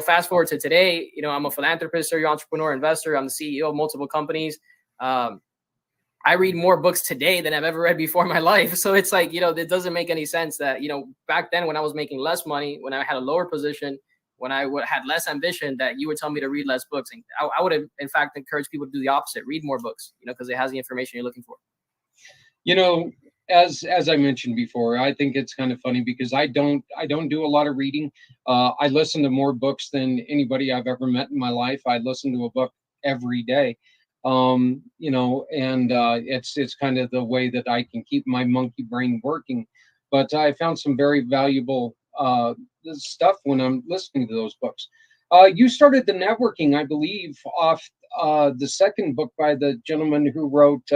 fast forward to today, I'm a philanthropist, serial entrepreneur, investor. I'm the CEO of multiple companies. I read more books today than I've ever read before in my life. So it's like, it doesn't make any sense that, back then when I was making less money, when I had a lower position, when I had less ambition, that you would tell me to read less books. And I would have, in fact, encouraged people to do the opposite, read more books, because it has the information you're looking for. As I mentioned before, I think it's kind of funny because I don't do a lot of reading. I listen to more books than anybody I've ever met in my life. I listen to a book every day. It's kind of the way that I can keep my monkey brain working. But I found some very valuable stuff when I'm listening to those books. You started the networking, I believe, off the second book by the gentleman who wrote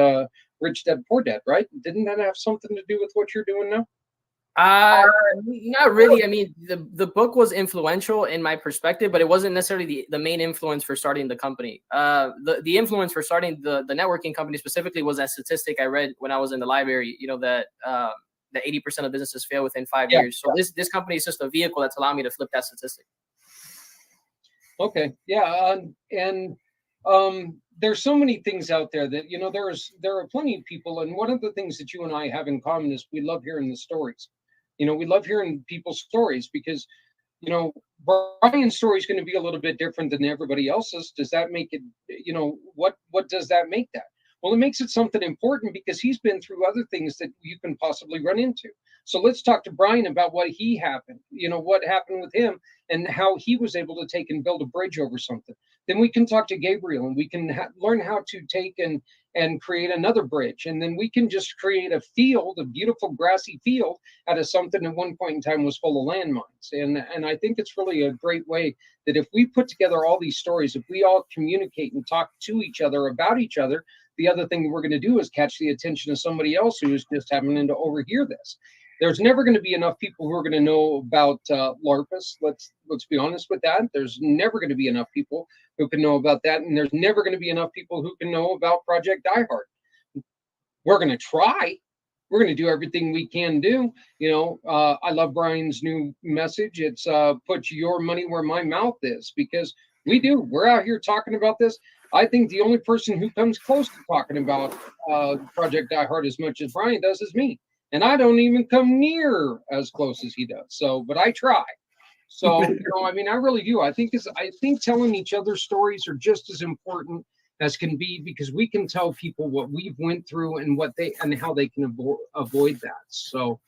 Rich Dad Poor Dad, right? Didn't that have something to do with what you're doing now? Not really. I mean, the book was influential in my perspective, but it wasn't necessarily the main influence for starting the company. The influence for starting the networking company specifically was that statistic I read when I was in the library, that 80% of businesses fail within 5 years. So this company is just a vehicle that's allowing me to flip that statistic. Okay. Yeah. There's so many things out there that, there are plenty of people. And one of the things that you and I have in common is we love hearing the stories. We love hearing people's stories because, Brian's story is going to be a little bit different than everybody else's. Does that make it, what does that make that? Well, it makes it something important because he's been through other things that you can possibly run into. So let's talk to Brian about what happened with him and how he was able to take and build a bridge over something. Then we can talk to Gabriel and we can learn how to take and create another bridge. And then we can just create a beautiful grassy field out of something at one point in time was full of landmines. And I think it's really a great way that if we put together all these stories, if we all communicate and talk to each other about each other, the other thing we're going to do is catch the attention of somebody else who is just happening to overhear this. There's never going to be enough people who are going to know about LARPus. Let's be honest with that. There's never going to be enough people who can know about that. And there's never going to be enough people who can know about Project Die Hard. We're going to try. We're going to do everything we can do. I love Brian's new message. It's put your money where my mouth is, because we're out here talking about this. I think the only person who comes close to talking about Project Die Hard as much as Brian does is me. And I don't even come near as close as he does. So, but I try. So, I really do. I think telling each other stories are just as important as can be, because we can tell people what we've went through and how they can avoid that. So,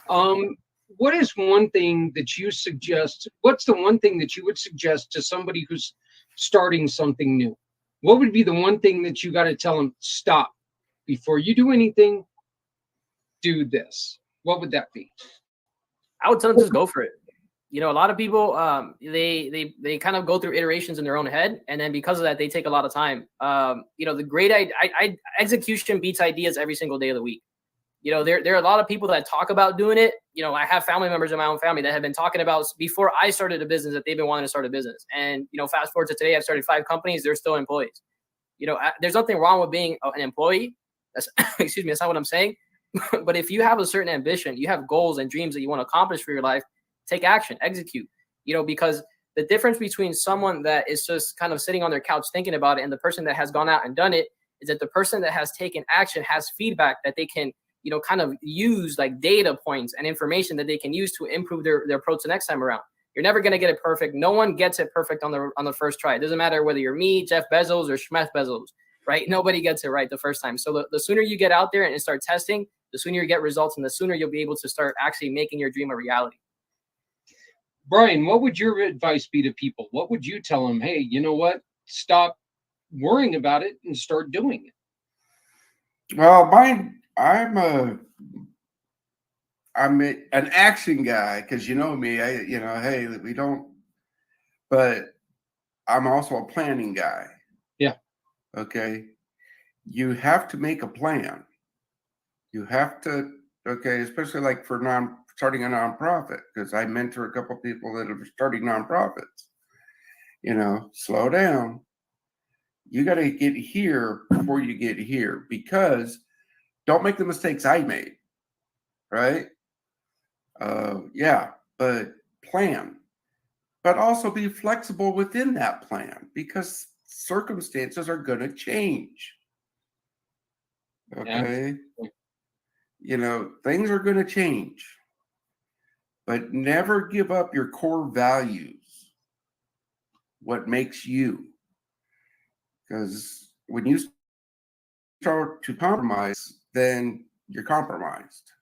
what is one thing that you suggest? What's the one thing that you would suggest to somebody who's starting something new? What would be the one thing that you got to tell them? Stop before you do anything. Do this. What would that be? I would tell them just go for it. A lot of people, they kind of go through iterations in their own head, and then because of that, they take a lot of time. The great execution beats ideas every single day of the week. You know, there are a lot of people that talk about doing it. You know, I have family members in my own family that have been talking about before I started a business that they've been wanting to start a business. And, you know, fast forward to today, I've started 5 companies. They're still employees. You know, there's nothing wrong with being an employee. That's, excuse me, that's not what I'm saying. But if you have a certain ambition, you have goals and dreams that you want to accomplish for your life, take action, execute, you know, because the difference between someone that is just kind of sitting on their couch thinking about it and the person that has gone out and done it is that the person that has taken action has feedback that they can, you know, kind of use like data points and information that they can use to improve their approach the next time around. You're never going to get it perfect. No one gets it perfect on the first try. It doesn't matter whether you're me, Jeff Bezos, or Schmeth Bezos, right? Nobody gets it right the first time. So the sooner you get out there and start testing, the sooner you get results, and the sooner you'll be able to start actually making your dream a reality. Brian, what would your advice be to people? What would you tell them? Hey, you know what? Stop worrying about it and start doing it. Well, I'm an action guy, because you know me. Hey, we don't. But I'm also a planning guy. Yeah. Okay. You have to make a plan. You have to. Okay, especially like for starting a nonprofit, because I mentor a couple of people that are starting nonprofits. You know, slow down. You got to get here before you get here, because don't make the mistakes I made. Right. Yeah, but plan, but also be flexible within that plan, because circumstances are going to change. Okay. Yeah. You know, things are going to change, but never give up your core values, what makes you. Because when you start to compromise, then you're compromised.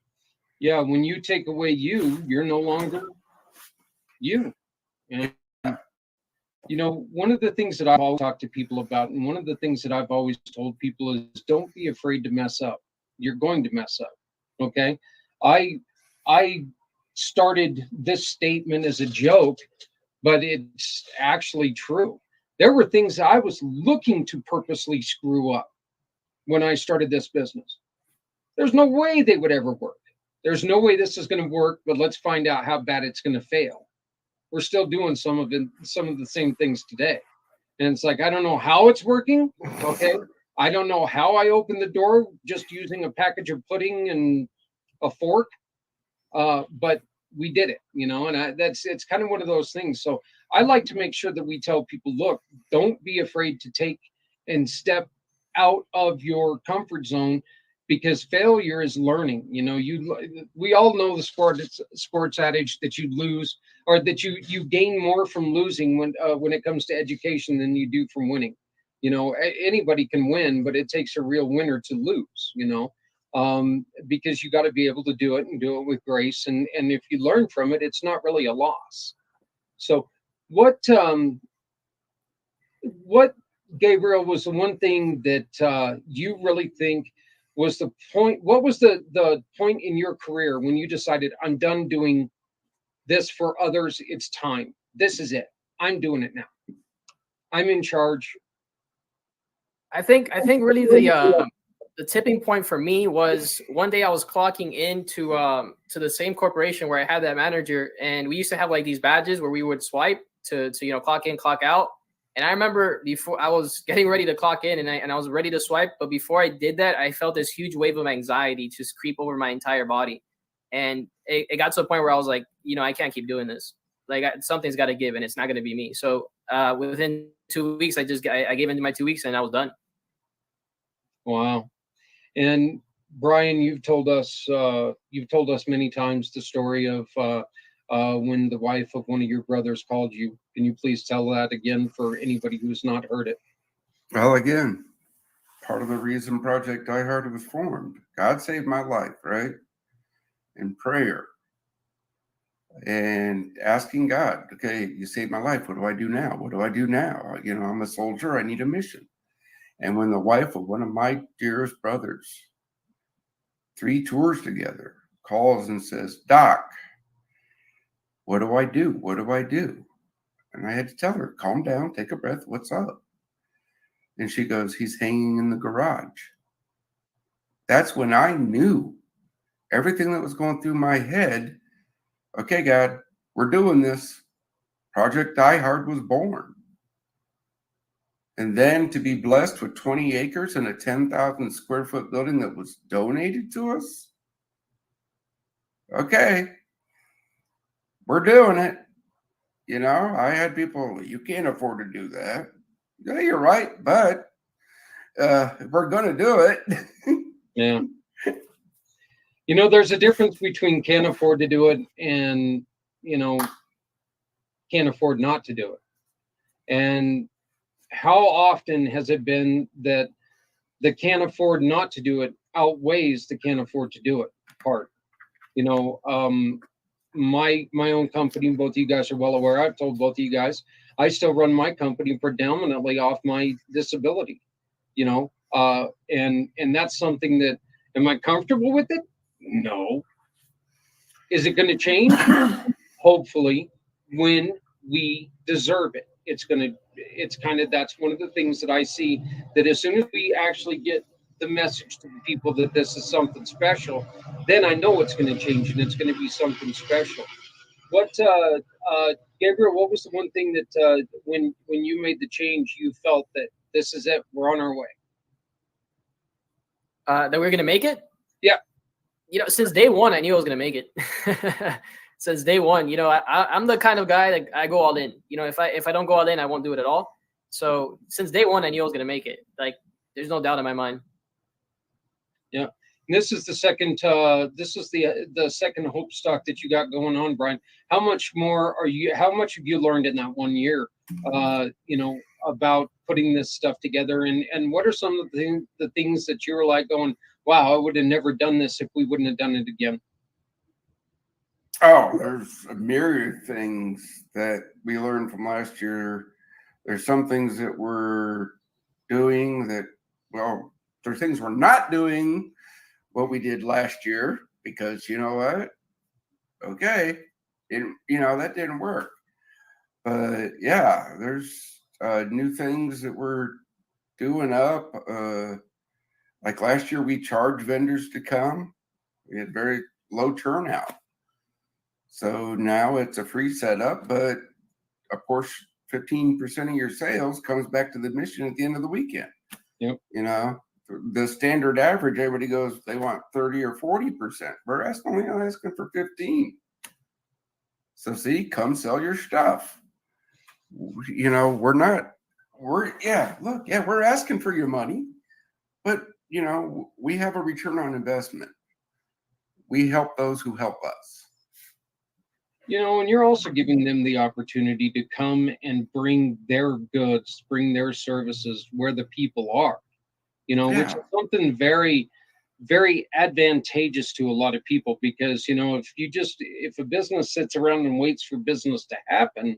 Yeah. When you take away you, you're no longer you. And, you know, one of the things that I've always talked to people about, and one of the things that I've always told people is don't be afraid to mess up. You're going to mess up. Okay. I started this statement as a joke, but it's actually true. There were things I was looking to purposely screw up when I started this business. There's no way they would ever work. There's no way this is going to work, but let's find out how bad it's going to fail. We're still doing some of the same things today. And it's like, I don't know how it's working. Okay. I don't know how I opened the door just using a package of pudding and a fork. But we did it, you know, and it's kind of one of those things. So I like to make sure that we tell people, look, don't be afraid to take and step out of your comfort zone, because failure is learning. You know, we all know the sports adage that you lose, or that you gain more from losing when it comes to education than you do from winning. You know, anybody can win, but it takes a real winner to lose, you know. Because you got to be able to do it and do it with grace. And if you learn from it, it's not really a loss. So what Gabriel was the one thing that you really think was the point? What was the point in your career when you decided, I'm done doing this for others? It's time. This is it. I'm doing it now. I'm in charge. I think really the tipping point for me was one day I was clocking into to the same corporation where I had that manager, and we used to have like these badges where we would swipe to you know, clock in, clock out. And I remember before I was getting ready to clock in and I was ready to swipe, but before I did that, I felt this huge wave of anxiety just creep over my entire body. And it got to a point where I was like, you know, I can't keep doing this. Like something's got to give, and it's not going to be me. So within 2 weeks, I gave into my 2 weeks and I was done. Wow. And Brian, you've told us many times the story of when the wife of one of your brothers called you. Can you please tell that again for anybody who's not heard it? Well, again, part of the reason Project Die Hard was formed. God saved my life, right? In prayer and asking God, okay, you saved my life. What do I do now? What do I do now? You know, I'm a soldier. I need a mission. And when the wife of one of my dearest brothers, 3 tours together, calls and says, Doc, what do I do? What do I do? And I had to tell her, calm down, take a breath. What's up? And she goes, he's hanging in the garage. That's when I knew everything that was going through my head, okay, God, we're doing this. Project Die Hard was born. And then to be blessed with 20 acres and a 10,000 square foot building that was donated to us. Okay, we're doing it. You know, I had people, you can't afford to do that. Yeah, you're right, but if we're going to do it. Yeah. You know, there's a difference between can't afford to do it and, you know, can't afford not to do it. And how often has it been that the can't afford not to do it outweighs the can't afford to do it part? You know, my own company, both of you guys are well aware, I've told both of you guys, I still run my company predominantly off my disability, you know, and that's something that, am I comfortable with it? No. Is it going to change? Hopefully, when we deserve it. It's kind of, that's one of the things that I see, that as soon as we actually get the message to the people that this is something special, then I know it's going to change and it's going to be something special. What, Gabriel, what was the one thing that when you made the change, you felt that this is it, we're on our way? That we're going to make it? Yeah. You know, since day one, I knew I was going to make it. Since day one, you know, I'm the kind of guy that I go all in. You know, if I don't go all in, I won't do it at all. So since day one, I knew I was going to make it. Like, there's no doubt in my mind. Yeah. And this is the second, this is the second Hope Stock that you got going on, Brian. How much have you learned in that 1 year, you know, about putting this stuff together? And what are some of the things that you were like going, wow, I would have never done this if we wouldn't have done it again? Oh, there's a myriad of things that we learned from last year. There's some things that we're doing that, well, there's things we're not doing what we did last year, because you know what? Okay, you know, that didn't work. But yeah, there's new things that we're doing up. Like last year, we charged vendors to come. We had very low turnout. So now it's a free setup, but of course, 15% of your sales comes back to the mission at the end of the weekend. Yep. You know, the standard average, everybody goes, they want 30 or 40%. We're only asking for 15. So see, come sell your stuff. You know, we're asking for your money, but you know, we have a return on investment. We help those who help us. You know, and you're also giving them the opportunity to come and bring their goods, bring their services where the people are, you know, which is something very, very advantageous to a lot of people, because, you know, if a business sits around and waits for business to happen,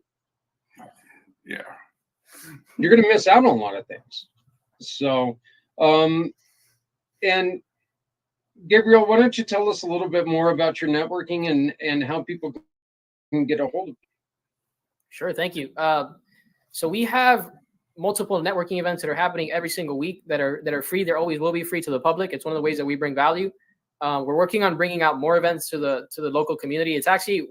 yeah, you're going to miss out on a lot of things. So, and Gabriel, why don't you tell us a little bit more about your networking and how people can get a hold of you? Sure, thank you. So we have multiple networking events that are happening every single week that are free. There always will be free to the public. It's one of the ways that we bring value. We're working on bringing out more events to the local community. It's actually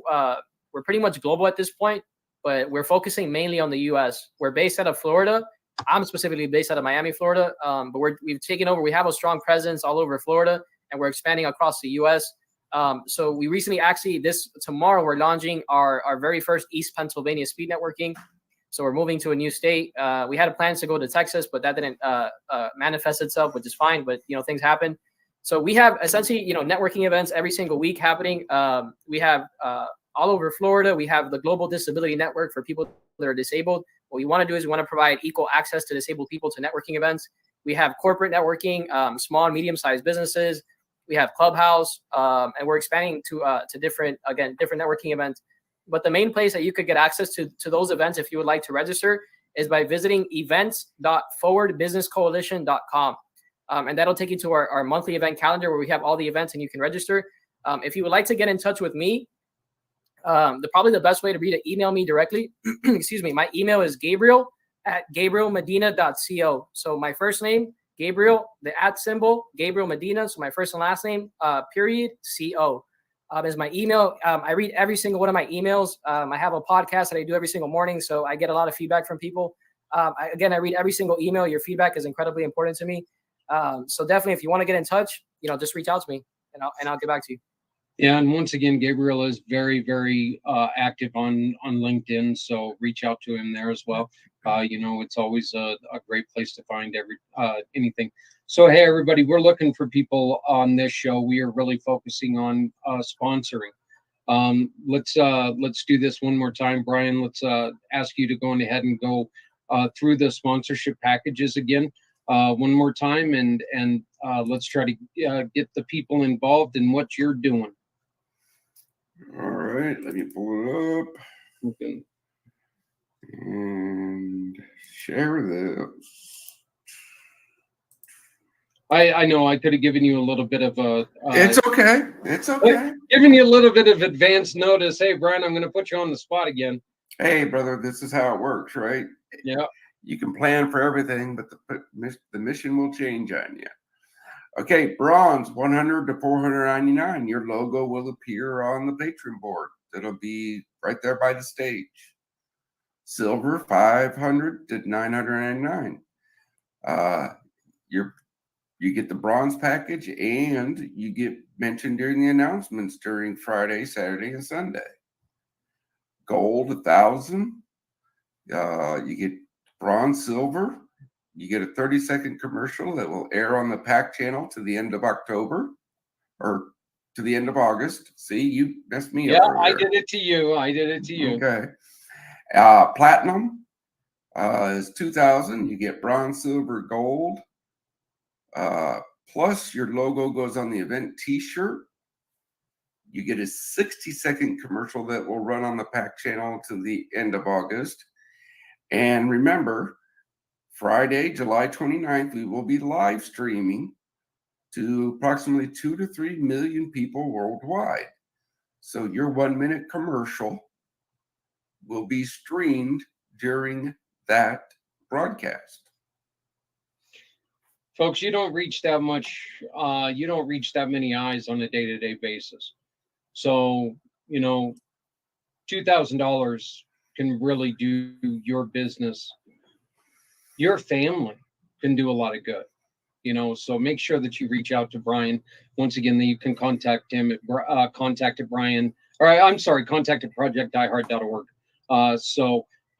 we're pretty much global at this point, but we're focusing mainly on the U.S. We're based out of Florida. I'm specifically based out of Miami, Florida, but we've taken over. We have a strong presence all over Florida, and we're expanding across the U.S. So we recently, actually, tomorrow, we're launching our very first East Pennsylvania speed networking. So we're moving to a new state. We had plans to go to Texas, but that didn't manifest itself, which is fine. But, you know, things happen. So we have essentially, you know, networking events every single week happening. We have all over Florida. We have the Global Disability Network for people that are disabled. What we want to do is we want to provide equal access to disabled people to networking events. We have corporate networking, small and medium-sized businesses. We have Clubhouse, and we're expanding to different networking events. But the main place that you could get access to those events, if you would like to register, is by visiting events.forwardbusinesscoalition.com. And that'll take you to our monthly event calendar where we have all the events and you can register. If you would like to get in touch with me, probably the best way to email me directly. Excuse me. My email is gabriel@gabrielmedina.co. So my first name, Gabriel, the @ symbol, Gabriel Medina. So my first and last name, period, CO. Is my email. I read every single one of my emails. I have a podcast that I do every single morning, so I get a lot of feedback from people. I read every single email. Your feedback is incredibly important to me. So definitely, if you want to get in touch, just reach out to me, and I'll get back to you. Yeah, and once again, Gabriel is very, very active on LinkedIn, so reach out to him there as well. It's always a great place to find anything. So hey, everybody, we're looking for people on this show. We are really focusing on sponsoring. Let's do this one more time, Brian. Let's ask you to go ahead and go through the sponsorship packages again one more time, and let's try to get the people involved in what you're doing. All right, let me pull it up. Okay. And share this. I know I could have given you a little bit of a. It's okay. It's okay. Giving you a little bit of advance notice. Hey, Brian, I'm going to put you on the spot again. Hey, brother, this is how it works, right? Yeah. You can plan for everything, but the mission will change on you. Okay, bronze, 100 to 499. Your logo will appear on the patron board. It'll be right there by the stage. Silver, 500 to 999. You get the bronze package, and you get mentioned during the announcements during Friday, Saturday, and Sunday. Gold, 1,000. You get bronze, silver. You get a 30-second commercial that will air on the pACT channel to the end of October, or to the end of August. See, you messed me up. Yeah, I did it to you. Okay. Platinum is 2,000. You get bronze, silver, gold. Plus, your logo goes on the event T-shirt. You get a 60-second commercial that will run on the pACT channel to the end of August. And remember, Friday, July 29th, we will be live streaming to approximately 2 to 3 million people worldwide. So your 1-minute commercial will be streamed during that broadcast. Folks, you don't reach that much. You don't reach that many eyes on a day-to-day basis. So, $2,000 can really do your business. Your family can do a lot of good. So make sure that you reach out to Brian. Once again, that you can contact him at contact at projectdiehard.org.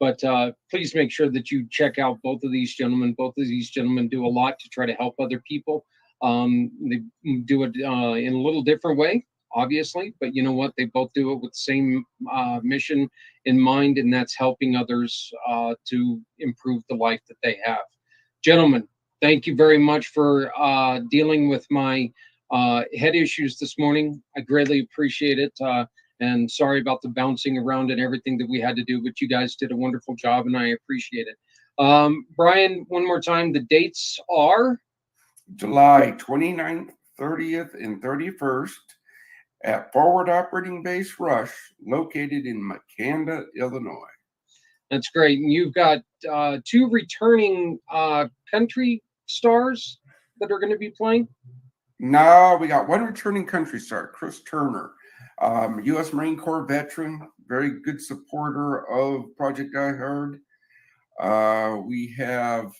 But please make sure that you check out both of these gentlemen. Both of these gentlemen do a lot to try to help other people. They do it in a little different way, obviously, but you know what? They both do it with the same mission in mind, and that's helping others to improve the life that they have. Gentlemen, thank you very much for dealing with my head issues this morning. I greatly appreciate it. And sorry about the bouncing around and everything that we had to do, but you guys did a wonderful job, and I appreciate it. Brian, one more time, the dates are? July 29th, 30th, and 31st at Forward Operating Base Rush, located in Makanda, Illinois. That's great. And you've got 2 returning country stars that are going to be playing? No, we got 1 returning country star, Chris Turner. U.S. Marine Corps veteran, very good supporter of Project Die Hard. We have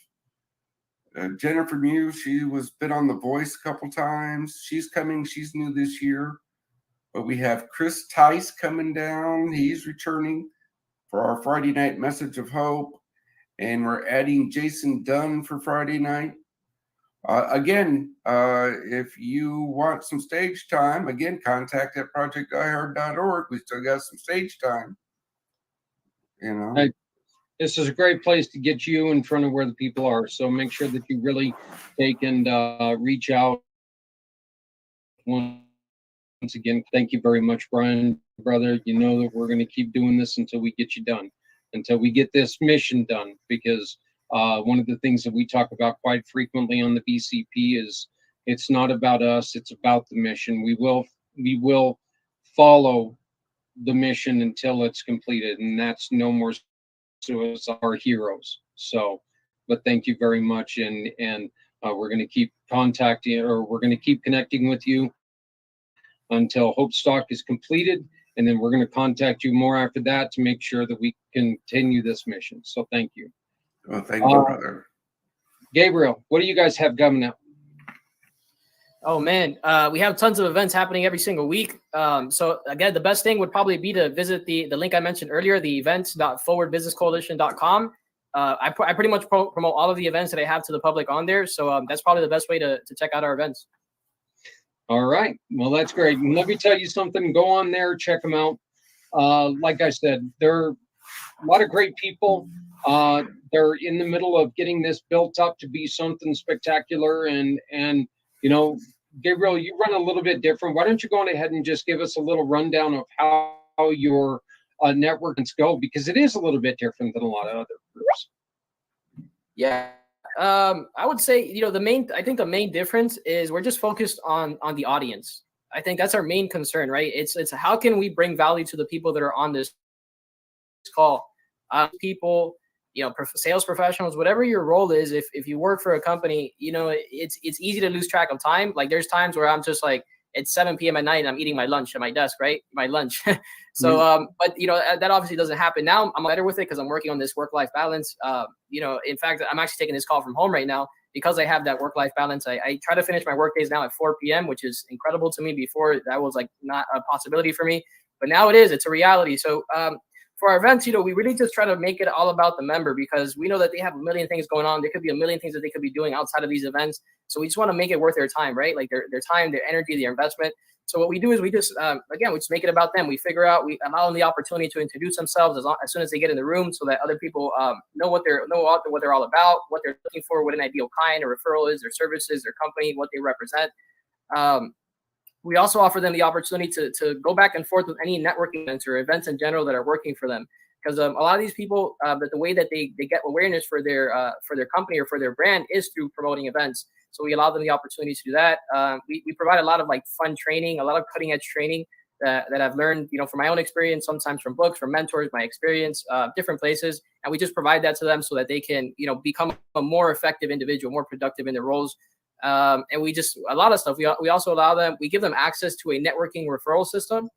Jennifer Muse. She was been on The Voice a couple times. She's coming. She's new this year. But we have Chris Tice coming down. He's returning for our Friday night Message of Hope. And we're adding Jason Dunn for Friday night. Again, if you want some stage time, again, contact at projectdiehard.org. We still got some stage time. This is a great place to get you in front of where the people are. So make sure that you really take and reach out. Once again, thank you very much, Brian, brother. You know that we're going to keep doing this until we get you done, until we get this mission done, because one of the things that we talk about quite frequently on the BCP is it's not about us, it's about the mission. We will follow the mission until it's completed, and that's no more so as our heroes. So, but thank you very much, and We're going to keep contacting, or we're going to keep connecting with you until Hope Stock is completed. And then we're going to contact you more after that to make sure that we continue this mission. So thank you. Well, thank you, brother. Gabriel, what do you guys have coming up? Oh man, we have tons of events happening every single week. So again, the best thing would probably be to visit the link I mentioned earlier, the events.forwardbusinesscoalition.com. I pretty much promote all of the events that I have to the public on there. So that's probably the best way to check out our events. All right. Well, that's great. And let me tell you something. Go on there, check them out. Like I said, they're a lot of great people. They're in the middle of getting this built up to be something spectacular. And you know, Gabriel, you run a little bit different. Why don't you go on ahead and just give us a little rundown of how your networkings go, because it is a little bit different than a lot of other groups. Yeah. I would say, you know, I think the main difference is we're just focused on the audience. I think that's our main concern, right? It's how can we bring value to the people that are on this call? People, you know, sales professionals, whatever your role is, if you work for a company, you know, it's easy to lose track of time. Like there's times where I'm just like, it's 7 p.m. at night and I'm eating my lunch at my desk, right? My lunch. So, but you know, that obviously doesn't happen now. I'm better with it because I'm working on this work-life balance. You know, in fact, I'm actually taking this call from home right now because I have that work-life balance. I try to finish my work days now at 4 p.m., which is incredible to me. Before that was like not a possibility for me, but now it is. It's a reality. So, for our events, you know, we really just try to make it all about the member because we know that they have a million things going on. There could be a million things that they could be doing outside of these events. So we just want to make it worth their time, right? Like their time, their energy, their investment. So what we do is we just, again, we just make it about them. We figure out, we allow them the opportunity to introduce themselves as soon as they get in the room so that other people know what they're all about, what they're looking for, what an ideal client or referral is, their services, their company, what they represent. We also offer them the opportunity to go back and forth with any networking events or events in general that are working for them. Because a lot of these people, but the way that they get awareness for their company or for their brand is through promoting events. So we allow them the opportunity to do that. We provide a lot of like fun training, a lot of cutting edge training that I've learned, you know, from my own experience, sometimes from books, from mentors, my experience, different places. And we just provide that to them so that they can, you know, become a more effective individual, more productive in their roles. And we just, a lot of stuff. We also allow them, we give them access to a networking referral system,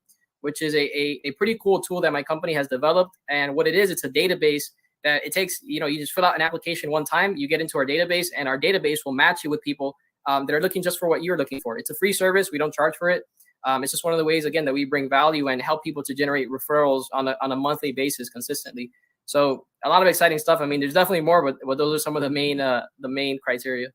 which is a pretty cool tool that my company has developed. And what it is, it's a database that it takes, you know, you just fill out an application one time, you get into our database, and our database will match you with people that are looking just for what you're looking for. It's a free service. We don't charge for it. It's just one of the ways, again, that we bring value and help people to generate referrals on a monthly basis consistently. So a lot of exciting stuff. I mean, there's definitely more, but those are some of the main criteria.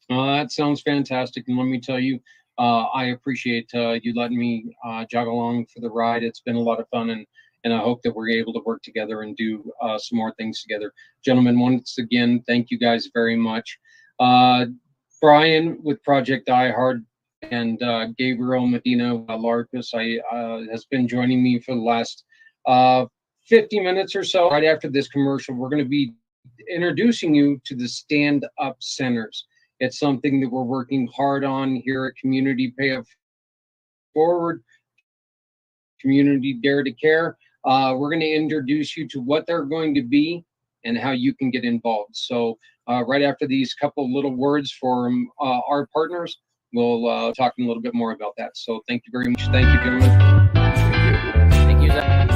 That sounds fantastic. And let me tell you, I appreciate you letting me jog along for the ride. It's been a lot of fun, and I hope that we're able to work together and do some more things together. Gentlemen, once again, thank you guys very much. Brian with Project iHeart and Gabriel Medina Larkus has been joining me for the last 50 minutes or so. Right after this commercial, we're going to be introducing you to the stand-up centers. It's something that we're working hard on here at Community Pay It Forward, Community Dare to Care. We're going to introduce you to what they're going to be and how you can get involved. So right after these couple little words from our partners, we'll talk a little bit more about that. So thank you very much. Thank you, gentlemen. Thank you, Zach.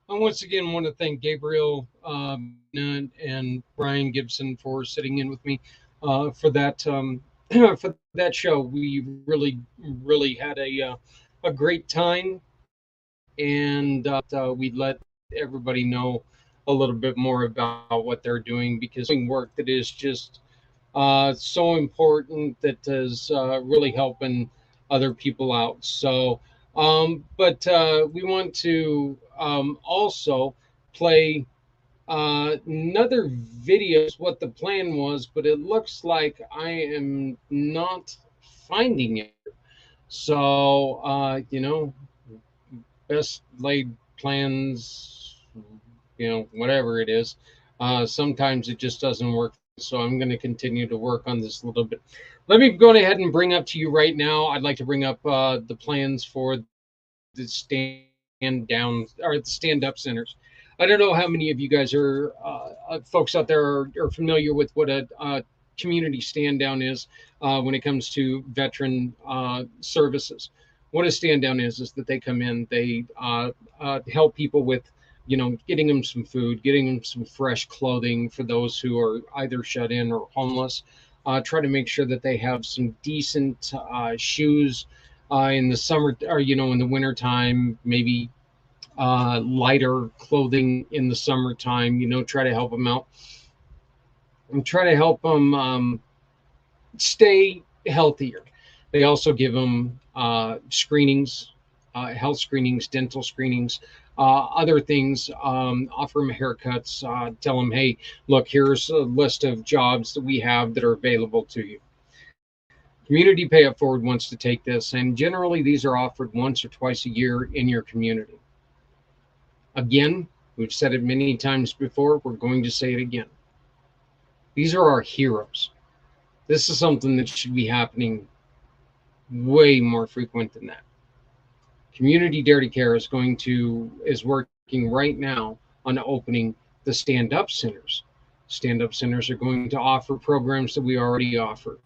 Once again, want to thank Gabriel and Brian Gibson for sitting in with me for that for that show. We really had a great time, and we let everybody know a little bit more about what they're doing, because doing work that is just so important, that is really helping other people out. So, but we want to also play another video is what the plan was, but it looks like I am not finding it. So, best laid plans, whatever it is, sometimes it just doesn't work. So I'm going to continue to work on this a little bit. Let me go ahead and bring up to you right now. I'd like to bring up the plans for the stand down or the stand up centers. I don't know how many of you guys are folks out there are familiar with what a community stand down is when it comes to veteran services. What a stand down is that they come in, they help people with, getting them some food, getting them some fresh clothing for those who are either shut in or homeless. Try to make sure that they have some decent shoes in the summer, or in the winter time, maybe lighter clothing in the summertime. Try to help them out and try to help them stay healthier. They also give them screenings, health screenings, dental screenings, other things, offer them haircuts, tell them, hey, look, here's a list of jobs that we have that are available to you. Community Pay It Forward wants to take this, and generally these are offered once or twice a year in your community. Again, we've said it many times before, we're going to say it again. These are our heroes. This is something that should be happening way more frequent than that. Community Dare to Care is working right now on opening the stand-up centers. Stand-up centers are going to offer programs that we already offer: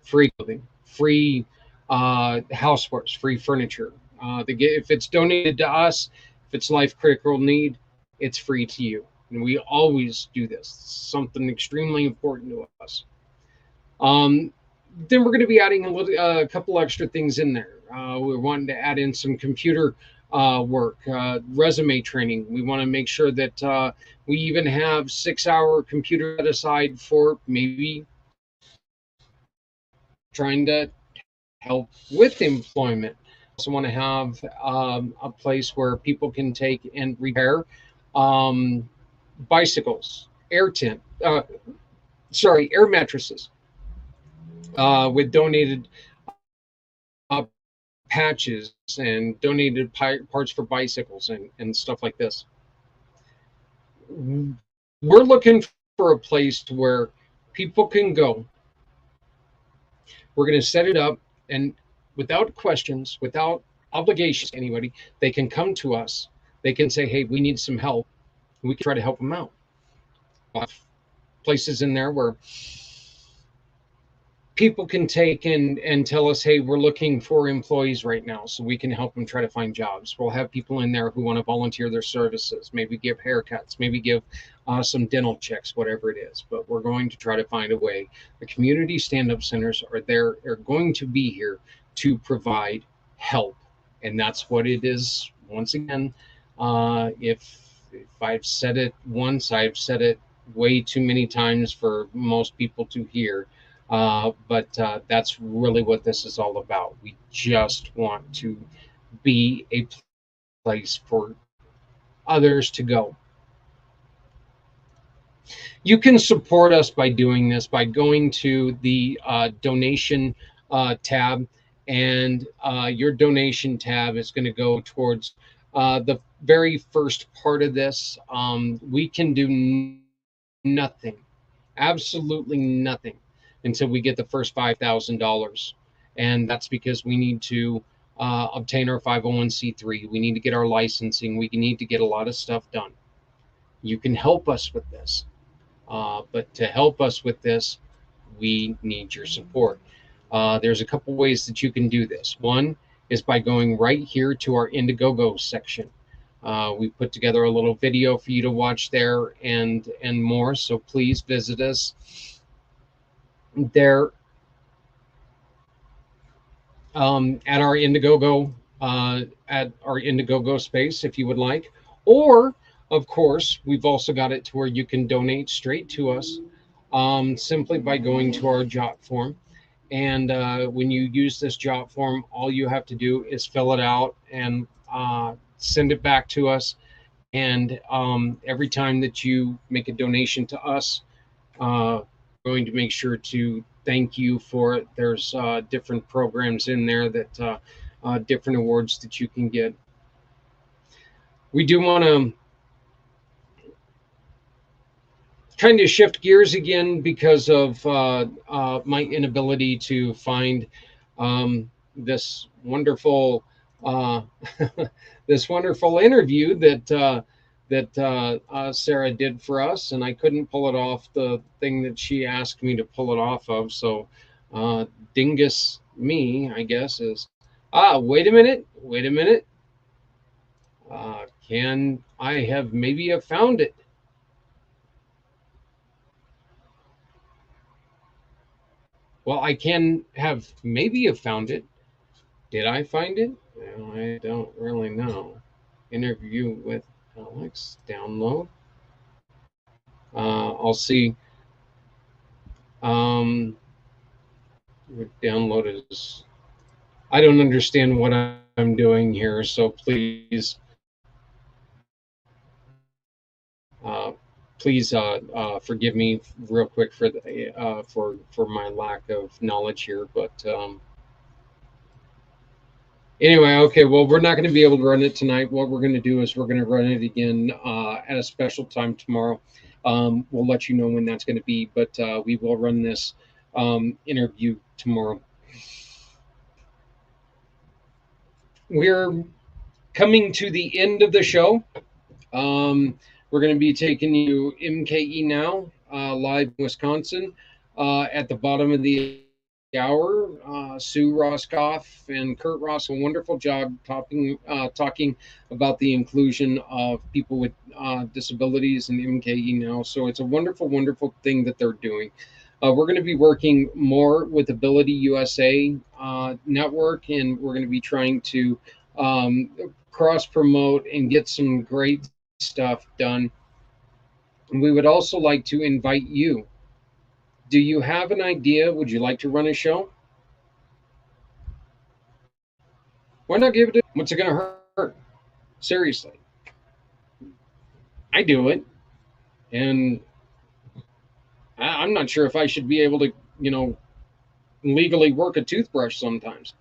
free clothing, free housewares, free furniture. If it's donated to us, if it's life critical need, it's free to you. And we always do this. It's something extremely important to us. Then we're going to be adding a couple extra things in there. We're wanting to add in some computer work, resume training. We want to make sure that we even have 6-hour computer set aside for maybe trying to help with employment. Also want to have a place where people can take and repair bicycles, air mattresses, with donated patches and donated parts for bicycles and stuff like this. We're looking for a place to where people can go. We're going to set it up, and without questions, without obligations to anybody, they can come to us. They can say, hey, we need some help. We can try to help them out. Places in there where people can take and tell us, hey, we're looking for employees right now, so we can help them try to find jobs. We'll have people in there who want to volunteer their services, maybe give haircuts, maybe give some dental checks, whatever it is. But we're going to try to find a way. The community stand-up centers are going to be here to provide help, and that's what it is. Once again, if I've said it once, I've said it way too many times for most people to hear. But that's really what this is all about. We just want to be a place for others to go. You can support us by doing this, by going to the donation tab, and your donation tab is going to go towards the very first part of this. We can do nothing, absolutely nothing, until we get the first $5,000. And that's because we need to obtain our 501c3. We need to get our licensing. We need to get a lot of stuff done. You can help us with this. But to help us with this, we need your support. There's a couple ways that you can do this. One is by going right here to our Indiegogo section. We put together a little video for you to watch there and more. So please visit us there. at our Indiegogo space if you would like, or of course we've also got it to where you can donate straight to us simply by going to our jot form. And when you use this jot form, all you have to do is fill it out and send it back to us. And every time that you make a donation to us, we're going to make sure to thank you for it. There's different programs in there that different awards that you can get. We do want to kind of shift gears again because of my inability to find this wonderful this wonderful interview that Sarah did for us, and I couldn't pull it off the thing that she asked me to pull it off of. So, dingus me, I guess, is wait a minute, wait a minute. Can I have maybe have found it? Well, I can have maybe have found it. Did I find it? Well, I don't really know. Interview with Alex, download. I'll see. Download is. I don't understand what I'm doing here, so please, please forgive me real quick for the for my lack of knowledge here. But anyway, okay. Well, we're not going to be able to run it tonight. What we're going to do is we're going to run it again at a special time tomorrow. We'll let you know when that's going to be, but we will run this interview tomorrow. We're coming to the end of the show. We're going to be taking you MKE Now, live in Wisconsin. At the bottom of the hour, Sue Roscoff and Kurt Ross, a wonderful job talking about the inclusion of people with disabilities in MKE Now. So it's a wonderful, wonderful thing that they're doing. We're going to be working more with Ability USA network, and we're going to be trying to cross promote and get some great stuff done. And we would also like to invite you. Do you have an idea? Would you like to run a show? Why not give it a, what's it going to hurt? Seriously. I do it. And I'm not sure if I should be able to, legally work a toothbrush sometimes.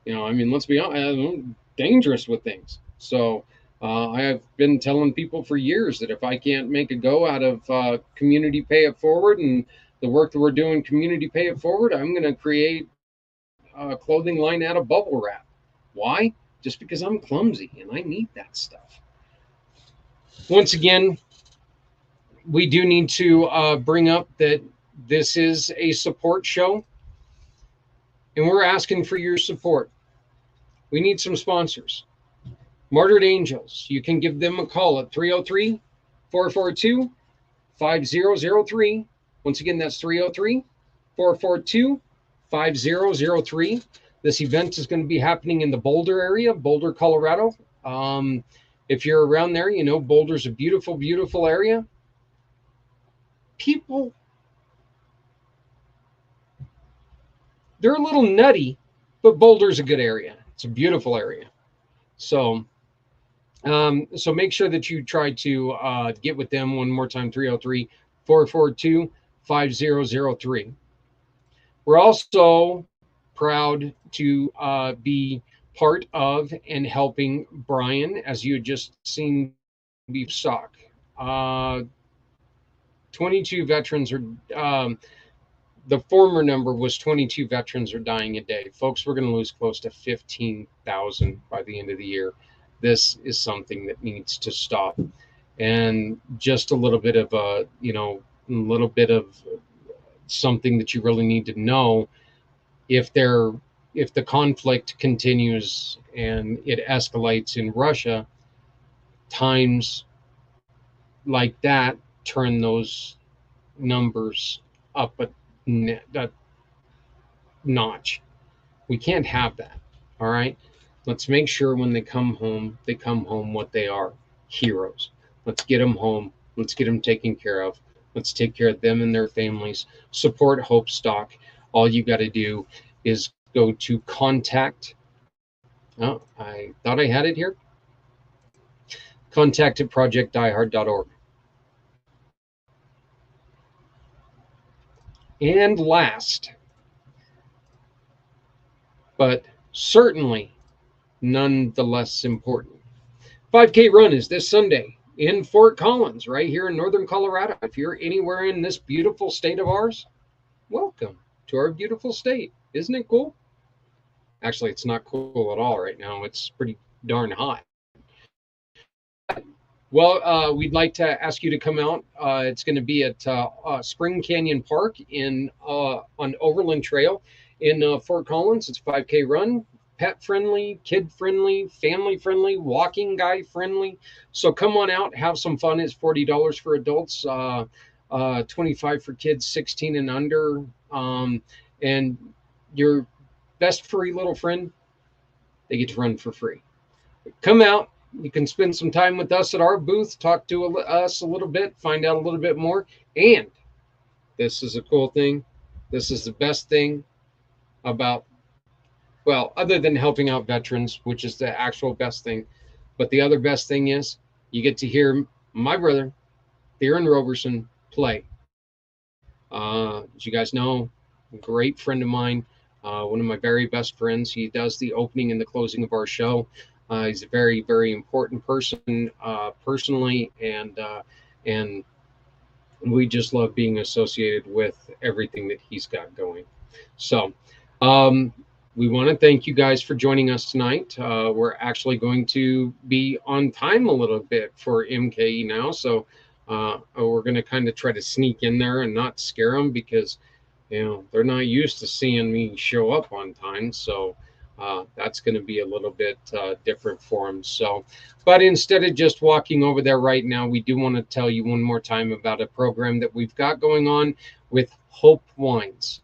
I mean, let's be honest, I'm dangerous with things. So I have been telling people for years that if I can't make a go out of community pay it forward and the work that we're doing community pay it forward, I'm going to create a clothing line out of bubble wrap. Why? Just because I'm clumsy and I need that stuff. Once again, we do need to bring up that this is a support show, and we're asking for your support. We need some sponsors. Martyred Angels, you can give them a call at 303-442-5003. Once again, that's 303-442-5003. This event is going to be happening in the Boulder area, Boulder, Colorado. If you're around there, Boulder's a beautiful, beautiful area. People, they're a little nutty, but Boulder's a good area. It's a beautiful area. So make sure that you try to get with them one more time, 303-442-5003. We're also proud to be part of and helping Brian, as you had just seen, be stock. 22 veterans are, the former number was 22 veterans are dying a day. Folks, we're going to lose close to 15,000 by the end of the year. This is something that needs to stop. And just a little bit of something that you really need to know. If the conflict continues and it escalates in Russia, times like that turn those numbers up a notch. We can't have that. All right. Let's make sure when they come home what they are, heroes. Let's get them home. Let's get them taken care of. Let's take care of them and their families. Support Hope Stock. All you got to do is go to contact. Oh, I thought I had it here. Contact at projectdiehard.org. And last, but certainly none the less important, 5K run is this Sunday in Fort Collins, right here in northern Colorado. If you're anywhere in this beautiful state of ours, welcome to our beautiful state. Isn't it cool? Actually, it's not cool at all right now. It's pretty darn hot. Well, we'd like to ask you to come out. It's going to be at Spring Canyon Park on Overland Trail in Fort Collins. It's a 5K run, pet friendly, kid friendly, family friendly, walking guy friendly. So come on out, have some fun. It's $40 for adults, $25 for kids 16 and under. And your best furry little friend, they get to run for free. Come out. You can spend some time with us at our booth, talk to us a little bit, find out a little bit more. And this is a cool thing. This is the best thing about, well, other than helping out veterans, which is the actual best thing. But the other best thing is you get to hear my brother, Theron Roberson, play. As you guys know, a great friend of mine, one of my very best friends. He does the opening and the closing of our show. He's a very, very important person personally, and we just love being associated with everything that he's got going. So we want to thank you guys for joining us tonight. We're actually going to be on time a little bit for MKE now, so we're going to kind of try to sneak in there and not scare them, because they're not used to seeing me show up on time. So that's going to be a little bit different for them. So, but instead of just walking over there right now, we do want to tell you one more time about a program that we've got going on with Hope Wines.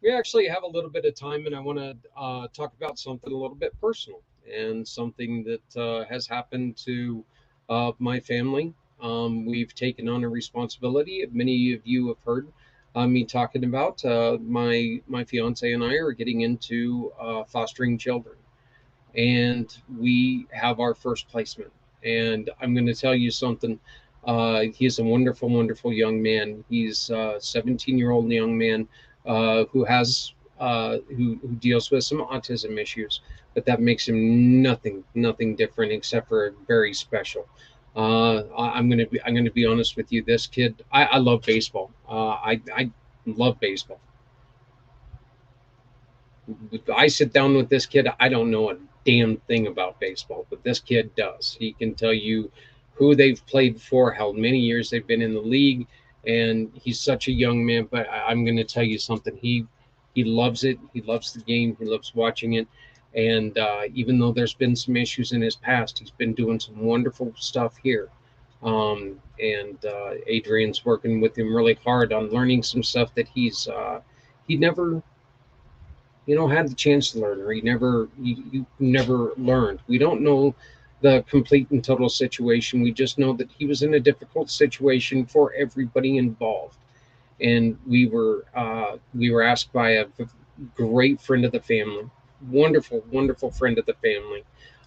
We actually have a little bit of time, and I want to talk about something a little bit personal, and something that has happened to my family. We've taken on a responsibility. Many of you have heard me talking about my fiance and I are getting into fostering children, and we have our first placement. And I'm going to tell you something. He's a wonderful, wonderful young man. He's a 17-year-old young man who has who deals with some autism issues, but that makes him nothing different except for very special. I'm gonna be honest with you. This kid, I love baseball. I love baseball. I sit down with this kid. I don't know a damn thing about baseball, but this kid does. He can tell you who they've played for, how many years they've been in the league. And he's such a young man, but I'm going to tell you something. He loves it. He loves the game. He loves watching it. And even though there's been some issues in his past, he's been doing some wonderful stuff here. Adrian's working with him really hard on learning some stuff that he never, had the chance to learn, or he never learned. We don't know the complete and total situation. We just know that he was in a difficult situation for everybody involved. And we were asked by a great friend of the family, wonderful, wonderful friend of the family.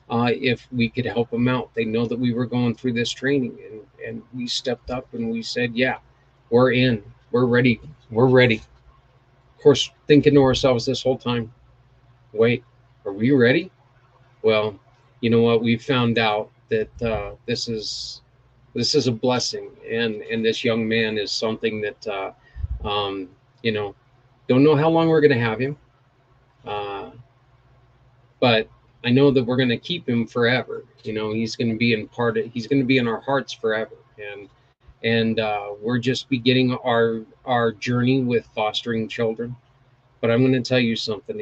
If we could help them out, they know that we were going through this training, and we stepped up and we said, yeah, we're in, we're ready, we're ready. Of course, thinking to ourselves this whole time, wait, are we ready? Well, you know what? We found out that this is a blessing, and this young man is something that um, you know, don't know how long we're going to have him, uh, but I know that we're going to keep him forever. You know, he's going to be he's going to be in our hearts forever, and we're just beginning our journey with fostering children. But I'm going to tell you something: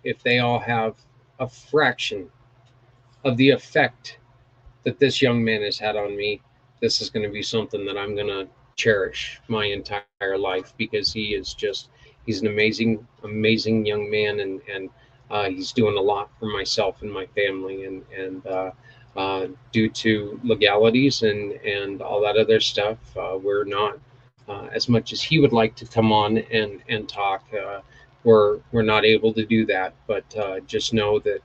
if they all have a fraction of the effect that this young man has had on me, this is going to be something that I'm going to cherish my entire life, because he's an amazing, amazing young man, and he's doing a lot for myself and my family, and due to legalities and all that other stuff, we're not as much as he would like to come on and talk. We're not able to do that, but just know that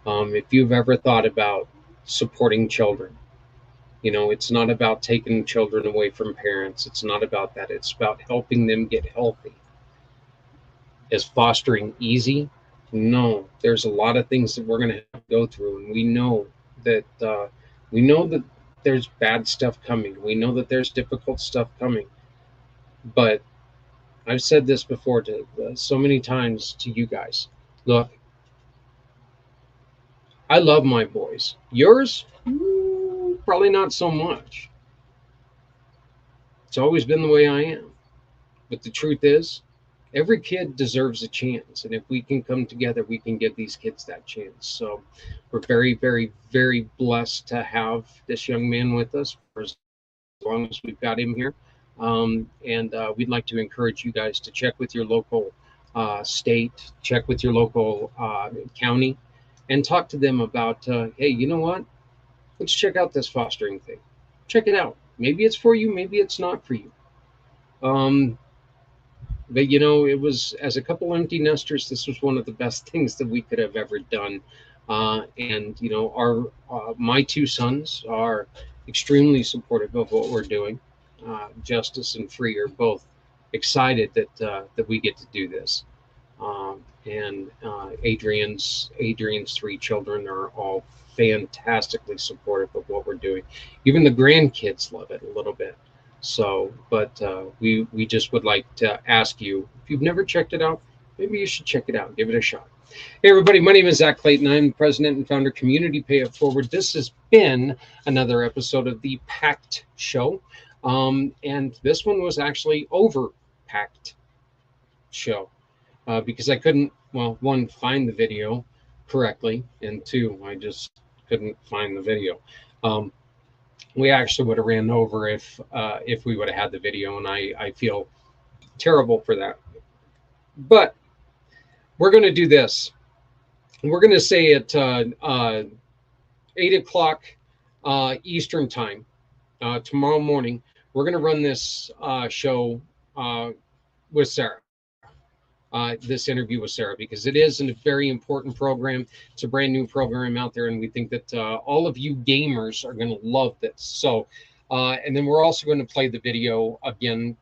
if you've ever thought about supporting children, you know, it's not about taking children away from parents. It's not about that. It's about helping them get healthy. Is fostering easy? No, there's a lot of things that we're going to have to go through, and we know that there's bad stuff coming. We know that there's difficult stuff coming. But I've said this before to so many times to you guys. Look, I love my boys. Yours, probably not so much. It's always been the way I am. But the truth is, every kid deserves a chance. And if we can come together, we can give these kids that chance. So we're very, very, very blessed to have this young man with us for as long as we've got him here. And we'd like to encourage you guys to check with your local state, check with your local county, and talk to them about, hey, you know what? Let's check out this fostering thing. Check it out. Maybe it's for you, maybe it's not for you. But you know, it was, as a couple empty nesters, this was one of the best things that we could have ever done. And you know, our my two sons are extremely supportive of what we're doing. Justice and Free are both excited that we get to do this. And Adrian's three children are all fantastically supportive of what we're doing. Even the grandkids love it a little bit. So, but we just would like to ask you, if you've never checked it out, maybe you should check it out. Give it a shot. Hey, everybody, my name is Zach Clayton. I'm president and founder of Community Pay It Forward. This has been another episode of the pACT show. And this one was actually over pACT show because I couldn't, well, one, find the video correctly, and two, I just couldn't find the video. We actually would have ran over if we would have had the video, and I feel terrible for that. But we're going to do this. We're going to say at 8 o'clock Eastern time tomorrow morning, we're going to run this show with Sarah. This interview with Sarah, because it is a very important program. It's a brand new program out there, and we think that all of you gamers are going to love this. So, and then we're also going to play the video again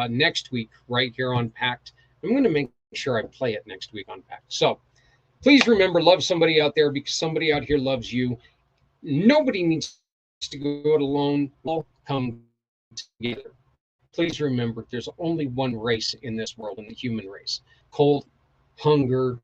next week right here on pACT. I'm going to make sure I play it next week on pACT. So please remember, love somebody out there, because somebody out here loves you. Nobody needs to go it alone. All come together. Please remember, there's only one race in this world, in the human race. Cold, hunger,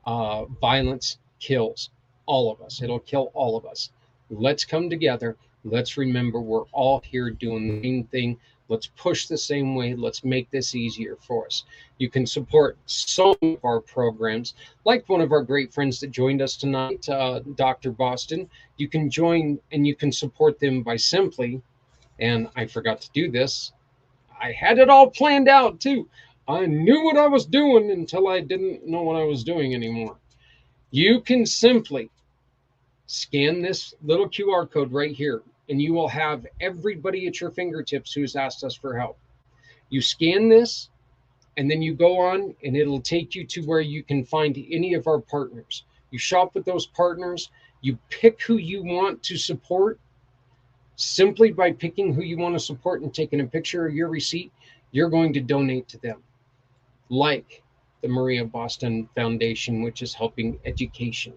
violence kills all of us. It'll kill all of us. Let's come together. Let's remember we're all here doing the same thing. Let's push the same way. Let's make this easier for us. You can support some of our programs, like one of our great friends that joined us tonight, Dr. Boston. You can join and you can support them by simply, and I forgot to do this, I had it all planned out too. I knew what I was doing until I didn't know what I was doing anymore. You can simply scan this little QR code right here, and you will have everybody at your fingertips who's asked us for help. You scan this, and then you go on and it'll take you to where you can find any of our partners. You shop with those partners, you pick who you want to support. Simply by picking who you want to support and taking a picture of your receipt, you're going to donate to them. Like the Maria Boston Foundation, which is helping education.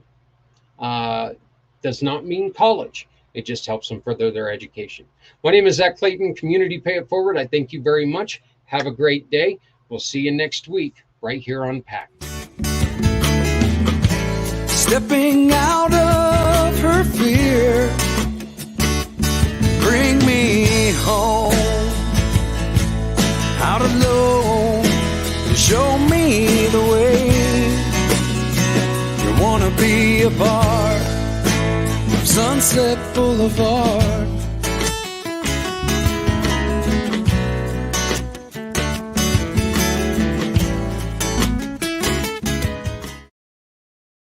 Does not mean college. It just helps them further their education. My name is Zach Clayton, Community Pay It Forward. I thank you very much. Have a great day. We'll see you next week right here on pACT. Stepping out of her fear, bring me home. Out alone, show me the way. You wanna be a part of Sunset Boulevard.